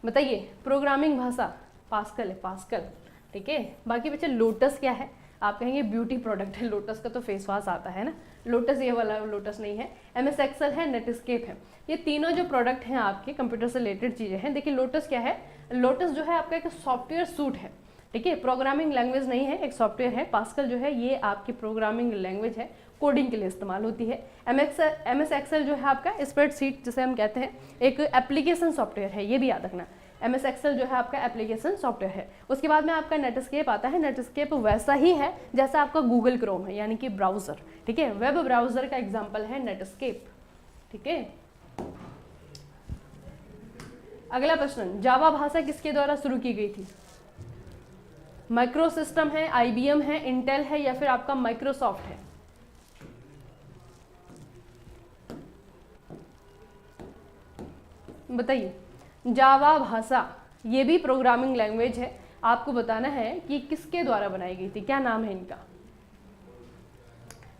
बताइए, प्रोग्रामिंग भाषा पास्कल है, पास्कल, ठीक है। बाकी बच्चे लोटस क्या है, आप कहेंगे ब्यूटी प्रोडक्ट है, लोटस का तो फेस वॉश आता है ना, लोटस ये वाला लोटस नहीं है। MS एक्सेल है, नेटस्केप है, ये तीनों जो प्रोडक्ट हैं आपके कंप्यूटर से रिलेटेड चीज़ें हैं। देखिए लोटस क्या है, लोटस जो है आपका एक सॉफ्टवेयर सूट है, ठीक है, प्रोग्रामिंग लैंग्वेज नहीं है, एक सॉफ्टवेयर है। पास्कल जो है ये आपकी प्रोग्रामिंग लैंग्वेज है, कोडिंग के लिए इस्तेमाल होती है। MS एक्सेल जो है आपका स्प्रेडशीट जिसे हम कहते हैं, एक एप्लीकेशन सॉफ्टवेयर है, ये भी याद रखना। MS एक्सेल जो है आपका एप्लीकेशन सॉफ्टवेयर है। उसके बाद में आपका नेटस्केप आता है। नेटस्केप वैसा ही है जैसा आपका गूगल क्रोम है, यानी कि ब्राउजर, ठीक है, वेब ब्राउजर का एग्जाम्पल है नेटस्केप, ठीक है। अगला प्रश्न, जावा भाषा किसके द्वारा शुरू की गई थी? माइक्रोसिस्टम है, IBM है, इंटेल है, या फिर आपका माइक्रोसॉफ्ट है? बताइए, जावा भाषा ये भी प्रोग्रामिंग लैंग्वेज है, आपको बताना है कि किसके द्वारा बनाई गई थी, क्या नाम है इनका,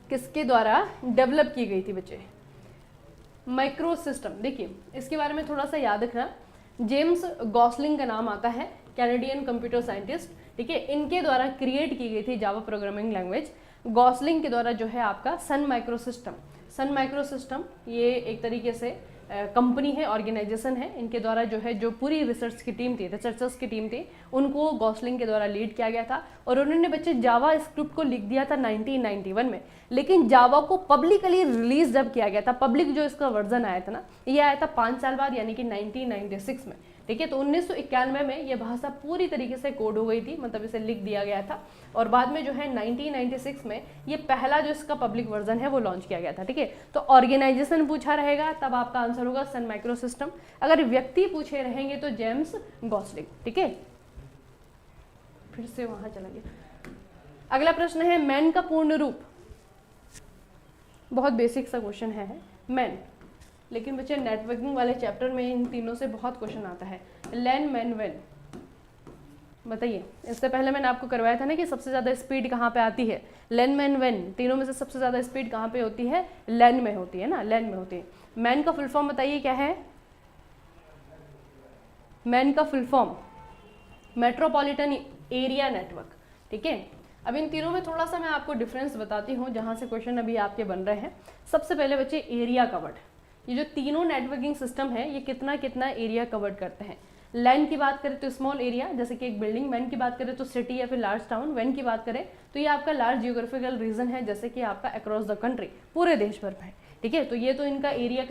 किसके द्वारा डेवलप की गई थी बच्चे? माइक्रोसिस्टम, देखिए इसके बारे में थोड़ा सा याद रखना, जेम्स गॉसलिंग का नाम आता है, कैनेडियन कंप्यूटर साइंटिस्ट, ठीक है, इनके द्वारा क्रिएट की गई थी जावा प्रोग्रामिंग लैंग्वेज। गॉसलिंग के द्वारा जो है आपका सन माइक्रोसिस्टम ये एक तरीके से कंपनी है, ऑर्गेनाइजेशन है, इनके द्वारा जो है जो पूरी रिसर्चर्स की टीम थी, उनको गॉसलिंग के द्वारा लीड किया गया था। और उन्होंने बच्चे जावा स्क्रिप्ट को लिख दिया था 1991 में, लेकिन जावा को पब्लिकली रिलीज जब किया गया था, पब्लिक जो इसका वर्जन आया था ना, ये आया था 5 साल बाद, यानी कि 1996 में, ठीक है। तो 1991 में ये भाषा पूरी तरीके से कोड हो गई थी, मतलब इसे लिख दिया गया था, और बाद में जो है 1996 में ये पहला जो इसका पब्लिक वर्जन है वो लॉन्च किया गया था, ठीक है। तो ऑर्गेनाइजेशन पूछा रहेगा तब आपका आंसर होगा सन माइक्रोसिस्टम, अगर व्यक्ति पूछे रहेंगे तो जेम्स गॉसलिंग, ठीक है। फिर से वहां चला गया। अगला प्रश्न है, मैन का पूर्ण रूप, बहुत बेसिक सा क्वेश्चन है मैन, लेकिन बच्चे नेटवर्किंग वाले चैप्टर में इन तीनों से बहुत क्वेश्चन आता है। लैन, मैन, वेन, बताइए। इससे पहले मैंने आपको करवाया था ना कि सबसे ज़्यादा स्पीड कहाँ पे आती है, लैन, मैन, वेन, तीनों में से सबसे ज़्यादा स्पीड कहाँ पे होती है? लैन में होती है ना, लैन में होती है। मैन का फुल फॉर्म बताइए क्या है? मैन का full form metropolitan area network, ठीक है। अब इन तीनों में थोड़ा सा मैं आपको डिफरेंस बताती हूँ जहाँ से क्वेश्चन अभी आपके बन रहे हैं। सबसे पहले बच्चे एरिया कवर्ड, ये जो तीनों नेटवर्किंग सिस्टम है ये कितना कितना एरिया कवर्ड करते हैं। लैन की बात करें तो स्मॉल एरिया, जैसे कि एक बिल्डिंग। मैन की बात करें तो सिटी या फिर लार्ज टाउन। वेन की बात करें तो ये आपका लार्ज जियोग्राफिकल रीजन है, जैसे कि आपका अक्रॉस द कंट्री, पूरे देश भर में, ठीक है। तो ये तो इनका एरिया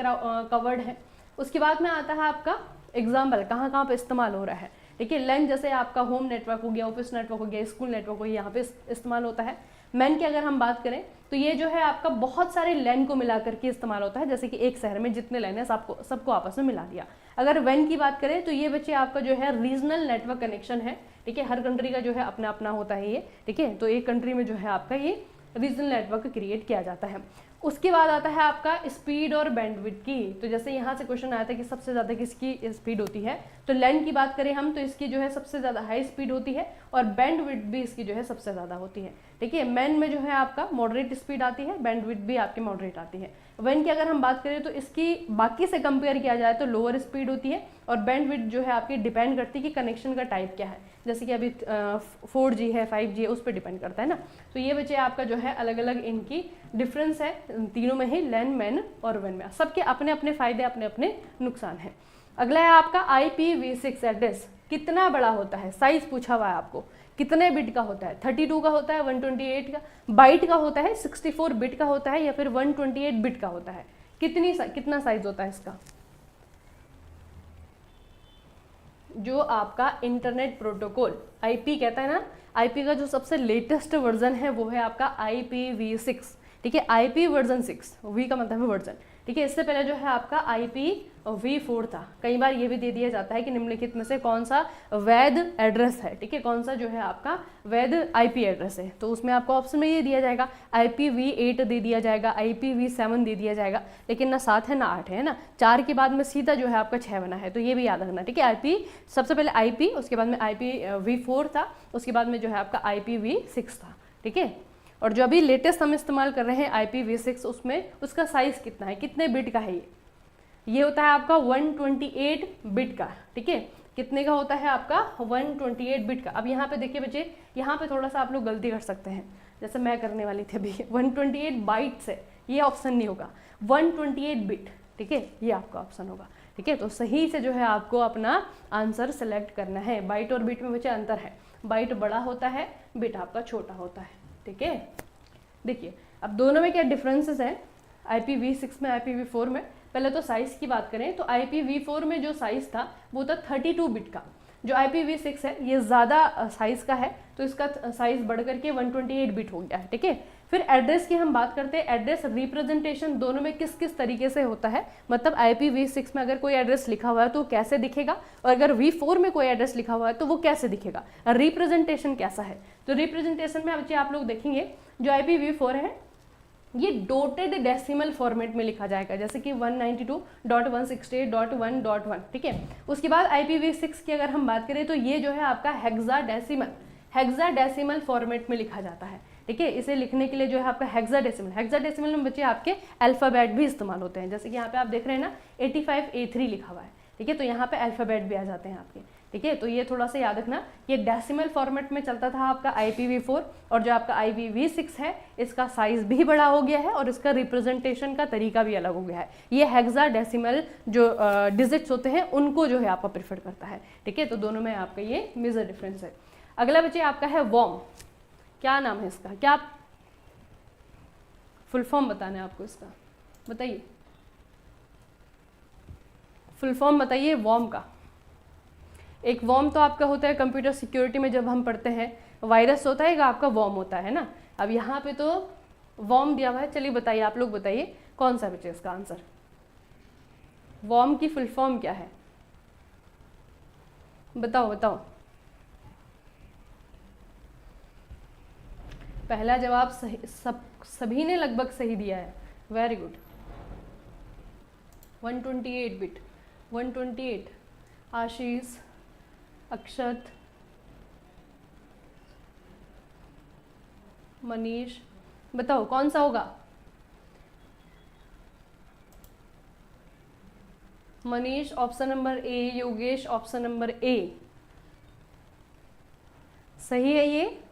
कवर्ड है। उसके बाद में आता है आपका एग्जाम्पल, कहाँ कहाँ पे इस्तेमाल हो रहा है, ठीक है। लैन जैसे आपका होम नेटवर्क हो गया, ऑफिस नेटवर्क हो गया, स्कूल नेटवर्क हो गया, यहाँ पे इस्तेमाल होता है। मैन की अगर हम बात करें तो ये जो है आपका बहुत सारे लैन को मिला करके इस्तेमाल होता है, जैसे कि एक शहर में जितने लैन है सबको आपस में मिला दिया। अगर वैन की बात करें तो ये बच्चे आपका जो है रीजनल नेटवर्क कनेक्शन है, ठीक है, हर कंट्री का जो है अपना अपना होता है ये, ठीक है, तो एक कंट्री में जो है आपका ये रीजनल नेटवर्क क्रिएट किया जाता है। उसके बाद आता है आपका स्पीड और बैंडविड्थ की। तो जैसे यहाँ से क्वेश्चन आया था कि सबसे ज़्यादा किसकी स्पीड होती है, तो लैन की बात करें हम तो इसकी जो है सबसे ज़्यादा हाई स्पीड होती है और बैंडविड्थ भी इसकी जो है सबसे ज़्यादा होती है, ठीक है। मैन में जो है आपका मॉडरेट स्पीड आती है, बैंडविड्थ भी आपकी मॉडरेट आती है। वैन की अगर हम बात करें तो इसकी बाकी से कंपेयर किया जाए तो लोअर स्पीड होती है और बैंडविड्थ जो है आपकी डिपेंड करती है कि कनेक्शन का टाइप क्या है, जैसे कि अभी 4G है 5G है उस पर डिपेंड करता है ना। तो ये बच्चे आपका जो है अलग अलग इनकी डिफरेंस है तीनों में ही, लैन, मैन और वैन में। सबके अपने अपने फायदे अपने अपने नुकसान हैं। अगला है आपका IPv6 एड्रेस कितना बड़ा होता है, साइज पूछा हुआ है आपको, कितने बिट का होता है, 32 का होता है, 128 का बाइट का होता है, 64 बिट का होता है या फिर 128 बिट का होता है, कितना साइज होता है इसका। जो आपका इंटरनेट प्रोटोकॉल IP कहता है ना, IP का जो सबसे लेटेस्ट वर्जन है वो है आपका IPv6, ठीक है, IP वर्जन 6, V का मतलब है वर्जन, ठीक है। इससे पहले जो है आपका IPv4 था। कई बार ये भी दे दिया जाता है कि निम्नलिखित में से कौन सा वैध एड्रेस है, ठीक है, कौन सा जो है आपका वैध IP एड्रेस है, तो उसमें आपको ऑप्शन में ये दिया जाएगा IPv8 दे दिया जाएगा, IPv7 दे दिया जाएगा, लेकिन ना 7 है ना 8 है ना, 4 के बाद में सीधा जो है आपका 6 बना है, तो ये भी याद रखना, ठीक है। IP सबसे पहले IP, उसके बाद में IPv4 था, उसके बाद में जो है आपका IPv6 था, ठीक है। और जो अभी लेटेस्ट हम इस्तेमाल कर रहे हैं IPv6, उसमें उसका साइज कितना है, कितने बिट का है ये होता है आपका 128 बिट का, ठीक है। कितने का होता है आपका 128 बिट का। अब यहाँ पे देखिए बच्चे, यहाँ पे थोड़ा सा आप लोग गलती कर सकते हैं, जैसे मैं करने वाली थी अभी 128 बाइट्स है, ये ऑप्शन नहीं होगा, 128 बिट, ठीक है, ये आपका ऑप्शन होगा, ठीक है। तो सही से जो है आपको अपना आंसर सेलेक्ट करना है। बाइट और बिट में बच्चे अंतर है, बाइट बड़ा होता है, बिट आपका छोटा होता है, ठीक है। देखिए अब दोनों में क्या डिफरेंसेस हैं, IPv6 में IPv4 में। पहले तो साइज़ की बात करें तो IPv4 में जो साइज़ था वो था 32 बिट का, जो IPv6 है ये ज़्यादा साइज़ का है, तो इसका साइज़ बढ़ करके 128 बिट हो गया है, ठीक है। फिर एड्रेस की हम बात करते हैं, एड्रेस रिप्रेजेंटेशन दोनों में किस किस तरीके से होता है, मतलब IPv6 में अगर कोई एड्रेस लिखा हुआ है तो कैसे दिखेगा, और अगर V4 में कोई एड्रेस लिखा हुआ है तो वो कैसे दिखेगा, रिप्रेजेंटेशन कैसा है। तो रिप्रेजेंटेशन में बच्चे आप लोग देखेंगे जो IPv4 है ये डोटेड डेसिमल फॉर्मेट में लिखा जाएगा, जैसे कि 192.168.1.1, ठीक है। उसके बाद IPv6 की अगर हम बात करें तो ये जो है आपका हेक्साडेसिमल फॉर्मेट में लिखा जाता है, ठीक है। इसे लिखने के लिए जो है आपका हेक्साडेसिमल में बच्चे आपके अल्फ़ाबेट भी इस्तेमाल होते हैं, जैसे कि यहाँ पे आप देख रहे हैं ना 85A3 लिखा हुआ है, ठीक है, तो यहाँ पे अल्फ़ाबेट भी आ जाते हैं आपके, ठीक है। तो ये थोड़ा सा याद रखना, ये डेसिमल फॉर्मेट में चलता था आपका IPv4, और जो आपका IPv6 है इसका साइज भी बड़ा हो गया है और इसका रिप्रेजेंटेशन का तरीका भी अलग हो गया है। ये हेक्साडेसिमल जो डिजिट्स होते हैं उनको जो है आपका प्रेफर करता है, ठीक है। तो दोनों में आपका ये मेजर डिफरेंस है। अगला बच्चे आपका है वॉर्म, क्या नाम है इसका, क्या फुल फॉर्म बताना है आपको इसका, बताइए फुल फॉर्म बताइए वॉर्म का। एक वॉर्म तो आपका होता है कंप्यूटर सिक्योरिटी में जब हम पढ़ते हैं, वायरस होता है, एक आपका वॉर्म होता है ना। अब यहाँ पे तो वॉर्म दिया हुआ है, चलिए बताइए आप लोग बताइए कौन सा बच्चे इसका आंसर, वॉर्म की फुल फॉर्म क्या है, बताओ बताओ। पहला जवाब सही, सभी ने लगभग सही दिया है, very good. 128 bit, 128, Ashish, Akshat, Manish, बताओ कौन सा होगा। Manish option number A, Yogesh option number A, सही है ये।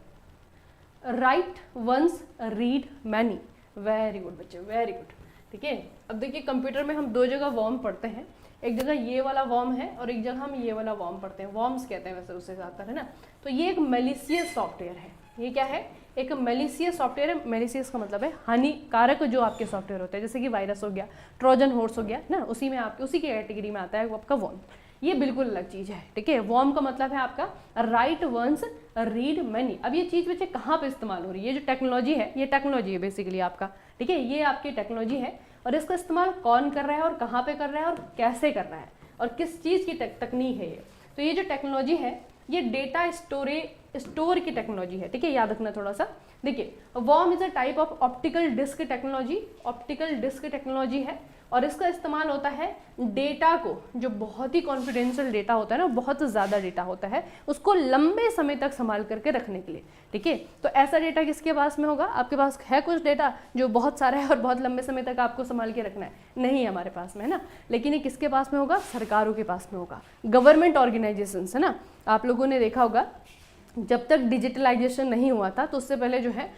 Right once read many, very good बच्चे, वेरी गुड, ठीक है। अब देखिए कंप्यूटर में हम दो जगह वॉर्म पढ़ते हैं, एक जगह ये वाला वॉर्म है और एक जगह हम ये वाला वॉर्म पढ़ते हैं, वॉर्म्स कहते हैं वैसे उससे ज़्यादातर, है ना। तो ये एक मैलिशियस सॉफ्टवेयर है, ये क्या है, एक मैलिशियस सॉफ्टवेयर है। मैलिशियस का मतलब है हानिकारक जो आपके सॉफ्टवेयर होते हैं, जैसे कि वायरस हो गया, ट्रोजन हॉर्स हो गया ना, उसी में आपके उसी की कैटेगरी में आता है वो आपका वॉर्म। ये बिल्कुल अलग चीज़ है, ठीक है। वॉर्म का मतलब है आपका राइट वंस रीड मैनी। अब ये चीज़ बच्चे कहाँ पे इस्तेमाल हो रही है, ये जो टेक्नोलॉजी है, ये टेक्नोलॉजी है बेसिकली आपका, ठीक है, ये आपकी टेक्नोलॉजी है और इसका इस्तेमाल कौन कर रहा है और कहाँ पे कर रहा है और कैसे कर रहा है और किस चीज़ की तकनीक है ये। तो ये जो टेक्नोलॉजी है ये डेटा स्टोर की टेक्नोलॉजी है, ठीक है, याद रखना थोड़ा सा। देखिए WORM is a type of optical disk technology, optical disk technology है और इसका इस्तेमाल होता है डेटा को, जो बहुत ही कॉन्फिडेंशियल डेटा होता है ना, बहुत ज़्यादा डेटा होता है, उसको लंबे समय तक संभाल करके रखने के लिए, ठीक है। तो ऐसा डेटा किसके पास में होगा, आपके पास है कुछ डेटा जो बहुत सारा है और बहुत लंबे समय तक आपको संभाल के रखना है, नहीं है हमारे पास में, है ना। लेकिन ये किसके पास में होगा, सरकारों के पास में होगा, गवर्नमेंट ऑर्गेनाइजेशंस, है ना। आप लोगों ने देखा होगा जब तक डिजिटलाइजेशन नहीं हुआ था तो उससे पहले जो है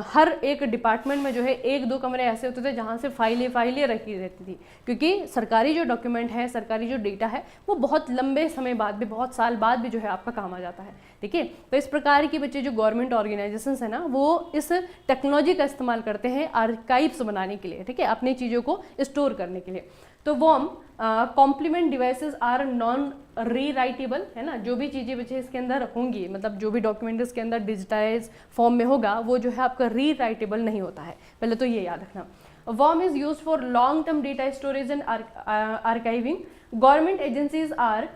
हर एक डिपार्टमेंट में जो है 1-2 कमरे ऐसे होते थे जहाँ से फाइलें रखी रहती थी, क्योंकि सरकारी जो डॉक्यूमेंट है, सरकारी जो डेटा है, वो बहुत लंबे समय बाद भी, बहुत साल बाद भी जो है आपका काम आ जाता है, ठीक है। तो इस प्रकार की बच्चे जो गवर्नमेंट ऑर्गेनाइजेशंस है ना, वो इस टेक्नोलॉजी का इस्तेमाल करते हैं आर्काइव्स बनाने के लिए, ठीक है, अपनी चीज़ों को स्टोर करने के लिए। तो WORM complement devices are non rewritable, है ना, जो भी चीज़ें बच्चे इसके अंदर होंगी, मतलब जो भी डॉक्यूमेंट इसके अंदर डिजिटाइज फॉर्म में होगा वो जो है आपका रीराइटेबल नहीं होता है, पहले तो ये याद रखना। WORM is use for long term data storage and archiving. Government agencies are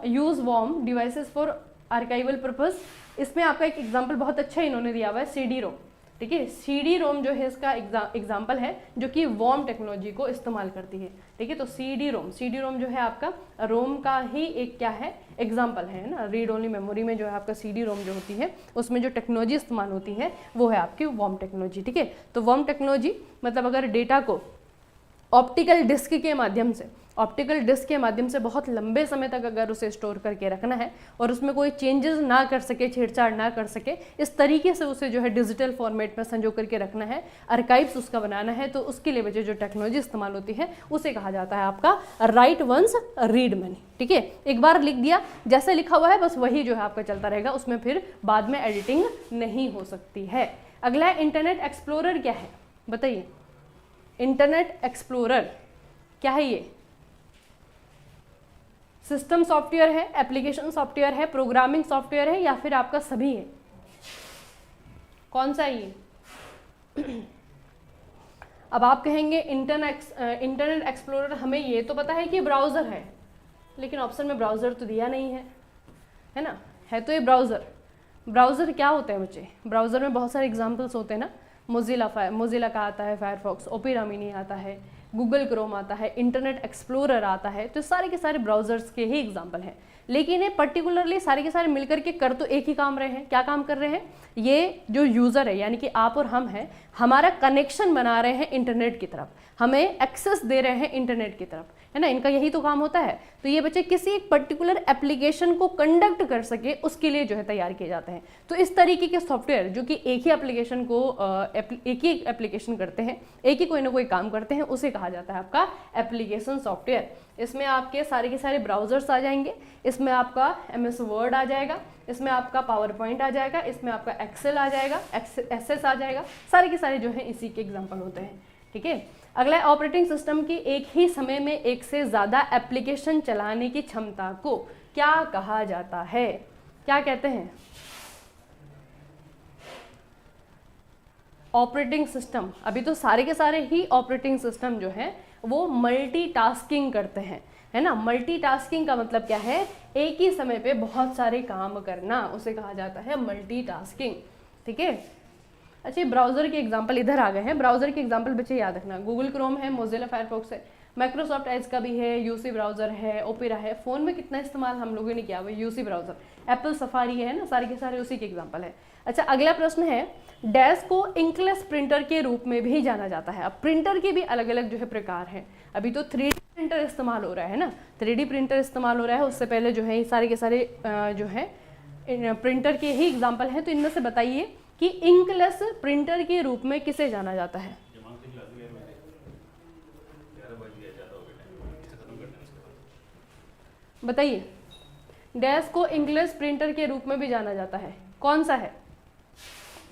use WORM devices for archival purpose. इसमें आपका एक एग्जाम्पल बहुत अच्छा इन्होंने दिया हुआ है, CD-ROM, ठीक है। CD-ROM जो है इसका एग्जाम्पल है जो कि वॉर्म टेक्नोलॉजी को इस्तेमाल करती है, ठीक है। तो CD-ROM जो है आपका रोम का ही एक क्या है, एग्जाम्पल है ना। रीड ओनली मेमोरी में जो है आपका CD-ROM जो होती है उसमें जो टेक्नोलॉजी इस्तेमाल होती है वो है आपकी वॉर्म टेक्नोलॉजी, ठीक है। तो वॉर्म टेक्नोलॉजी मतलब अगर डेटा को ऑप्टिकल डिस्क के माध्यम से बहुत लंबे समय तक अगर उसे स्टोर करके रखना है और उसमें कोई चेंजेस ना कर सके, छेड़छाड़ ना कर सके, इस तरीके से उसे जो है डिजिटल फॉर्मेट में संजो करके रखना है, आर्काइव्स उसका बनाना है, तो उसके लिए बच्चे जो टेक्नोलॉजी इस्तेमाल होती है उसे कहा जाता है आपका राइट वंस रीड मैनी, ठीक है। एक बार लिख दिया, जैसे लिखा हुआ है बस वही जो है आपका चलता रहेगा, उसमें फिर बाद में एडिटिंग नहीं हो सकती है। अगला इंटरनेट एक्सप्लोरर क्या है, बताइए। इंटरनेट एक्सप्लोरर क्या है, ये सिस्टम सॉफ्टवेयर है, एप्लीकेशन सॉफ्टवेयर है, प्रोग्रामिंग सॉफ्टवेयर है या फिर आपका सभी है, कौन सा है ये? अब आप कहेंगे इंटरनेट एक्सप्लोरर, हमें ये तो पता है कि ब्राउज़र है, लेकिन ऑप्शन में ब्राउज़र तो दिया नहीं है ना। है तो ये ब्राउज़र क्या होते हैं बच्चे, ब्राउज़र में बहुत सारे एग्जाम्पल्स होते हैं ना। मोजिला का आता है, फायरफॉक्स, ओपेरा मिनी आता है, गूगल क्रोम आता है, इंटरनेट एक्सप्लोरर आता है, तो सारे के सारे ब्राउजर्स के ही एग्जाम्पल हैं। लेकिन ये पर्टिकुलरली सारे के सारे मिलकर के कर तो एक ही काम रहे हैं। क्या काम कर रहे हैं, ये जो यूज़र है यानी कि आप और हम हैं, हमारा कनेक्शन बना रहे हैं इंटरनेट की तरफ, हमें एक्सेस दे रहे हैं इंटरनेट की तरफ, है ना, इनका यही तो काम होता है। तो ये बच्चे किसी एक पर्टिकुलर एप्लीकेशन को कंडक्ट कर सके उसके लिए जो है तैयार किए जाते हैं। तो इस तरीके के सॉफ्टवेयर जो कि एक ही एप्लीकेशन को एक ही एप्लीकेशन करते हैं, एक ही कोई ना कोई काम करते हैं, उसे कहा जाता है आपका एप्लीकेशन सॉफ्टवेयर। इसमें आपके सारे के सारे ब्राउजर्स आ जाएंगे, इसमें आपका MS वर्ड आ जाएगा, इसमें आपका पावर पॉइंट आ जाएगा, इसमें आपका एक्सेल आ जाएगा, SS आ जाएगा, सारे के सारे जो है इसी के एग्जाम्पल होते हैं, ठीक है। अगला ऑपरेटिंग सिस्टम की एक ही समय में एक से ज़्यादा एप्लीकेशन चलाने की क्षमता को क्या कहा जाता है, क्या कहते हैं? Operating system. अभी तो सारे के सारे ही ऑपरेटिंग सिस्टम जो है वो मल्टीटास्किंग करते हैं, है ना। मल्टीटास्किंग का मतलब क्या है, एक ही समय पे बहुत सारे काम करना, उसे कहा जाता है मल्टीटास्किंग, ठीक है। अच्छा, ब्राउजर के एग्जांपल इधर आ गए हैं। ब्राउजर के एग्जांपल बच्चे याद रखना, गूगल क्रोम है, मोजिला फायरफॉक्स है, माइक्रोसॉफ्ट एज का भी है, यूसी ब्राउजर है, ओपेरा है। फोन में कितना इस्तेमाल हम लोगों ने किया हुआ यूसी ब्राउजर, एप्पल सफारी है ना, सारे के सारे उसी के एग्जांपल है। अच्छा, अगला प्रश्न है, डैश को इंकलेस प्रिंटर के रूप में भी जाना जाता है। अब प्रिंटर के भी अलग अलग जो है प्रकार हैं। अभी तो 3D प्रिंटर इस्तेमाल हो रहा है ना, 3D प्रिंटर इस्तेमाल हो रहा है, उससे पहले जो है सारे के सारे जो है प्रिंटर के ही एग्जाम्पल हैं। तो इनमें से बताइए कि इंकलेस प्रिंटर के रूप में किसे जाना जाता है? बताइए, डैश को इंकलेस प्रिंटर के रूप में भी जाना जाता है, कौन सा है?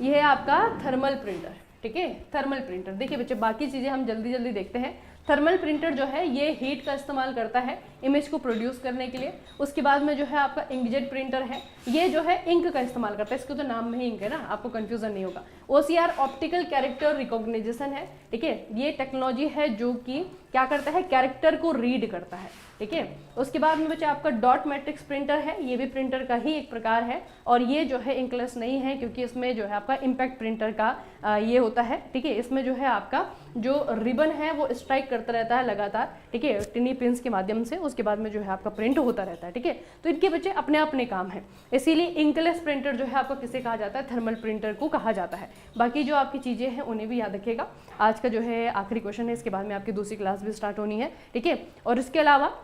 यह है आपका थर्मल प्रिंटर, ठीक है, थर्मल प्रिंटर। देखिए बच्चे, बाकी चीज़ें हम जल्दी जल्दी देखते हैं थर्मल प्रिंटर जो है ये हीट का इस्तेमाल करता है इमेज को प्रोड्यूस करने के लिए। उसके बाद में जो है आपका इंकजेट प्रिंटर है, ये जो है इंक का इस्तेमाल करता है, इसको तो नाम में ही इंक है ना, आपको कंफ्यूजन नहीं होगा। OCR ऑप्टिकल कैरेक्टर रिकॉग्निशन है, ठीक है, ये टेक्नोलॉजी है जो कि क्या करता है, कैरेक्टर को रीड करता है, ठीक है। उसके बाद में बच्चे आपका डॉट मैट्रिक्स प्रिंटर है, ये भी प्रिंटर का ही एक प्रकार है और ये जो है इंकलेस नहीं है क्योंकि इसमें जो है आपका इम्पैक्ट प्रिंटर का ये होता है, ठीक है। इसमें जो है आपका जो रिबन है वो स्ट्राइक करता रहता है लगातार, ठीक है, टिनी पिंस के माध्यम से, उसके बाद में जो है आपका प्रिंट होता रहता है, ठीक है। तो इनके बच्चे अपने अपने काम है, इसीलिए इंकलेस प्रिंटर जो है आपका किसे कहा जाता है, थर्मल प्रिंटर को कहा जाता है। बाकी जो आपकी चीज़ें हैं उन्हें भी याद रखिएगा। आज का जो है आखिरी क्वेश्चन है, इसके बाद में आपकी दूसरी क्लास भी स्टार्ट होनी है, ठीक है। और इसके अलावा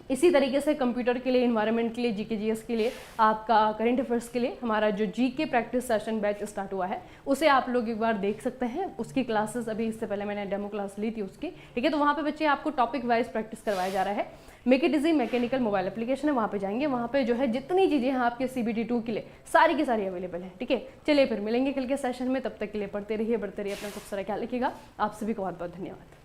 इसी तरीके से कंप्यूटर के लिए, इन्वायरमेंट के लिए, जीके जीएस के लिए, आपका करंट अफेयर्स के लिए हमारा जो GK practice session batch start हुआ है उसे आप लोग एक बार देख सकते हैं। उसकी क्लासेस अभी इससे पहले मैंने डेमो क्लास ली थी उसकी, ठीक है। तो वहाँ पे बच्चे आपको टॉपिक वाइज प्रैक्टिस करवाया जा रहा है। Make it easy mechanical mobile application है, वहाँ पे जाएंगे, वहाँ पे जो है जितनी चीज़ें हैं आपके CBT 2 के लिए सारी की सारी अवेलेबल है, ठीक है। चलिए फिर मिलेंगे कल के सेशन में, तब तक के लिए पढ़ते रहिए, बढ़ते रहिए, अपना खूब सारा ख्याल रखिएगा। आप सभी को बहुत बहुत धन्यवाद।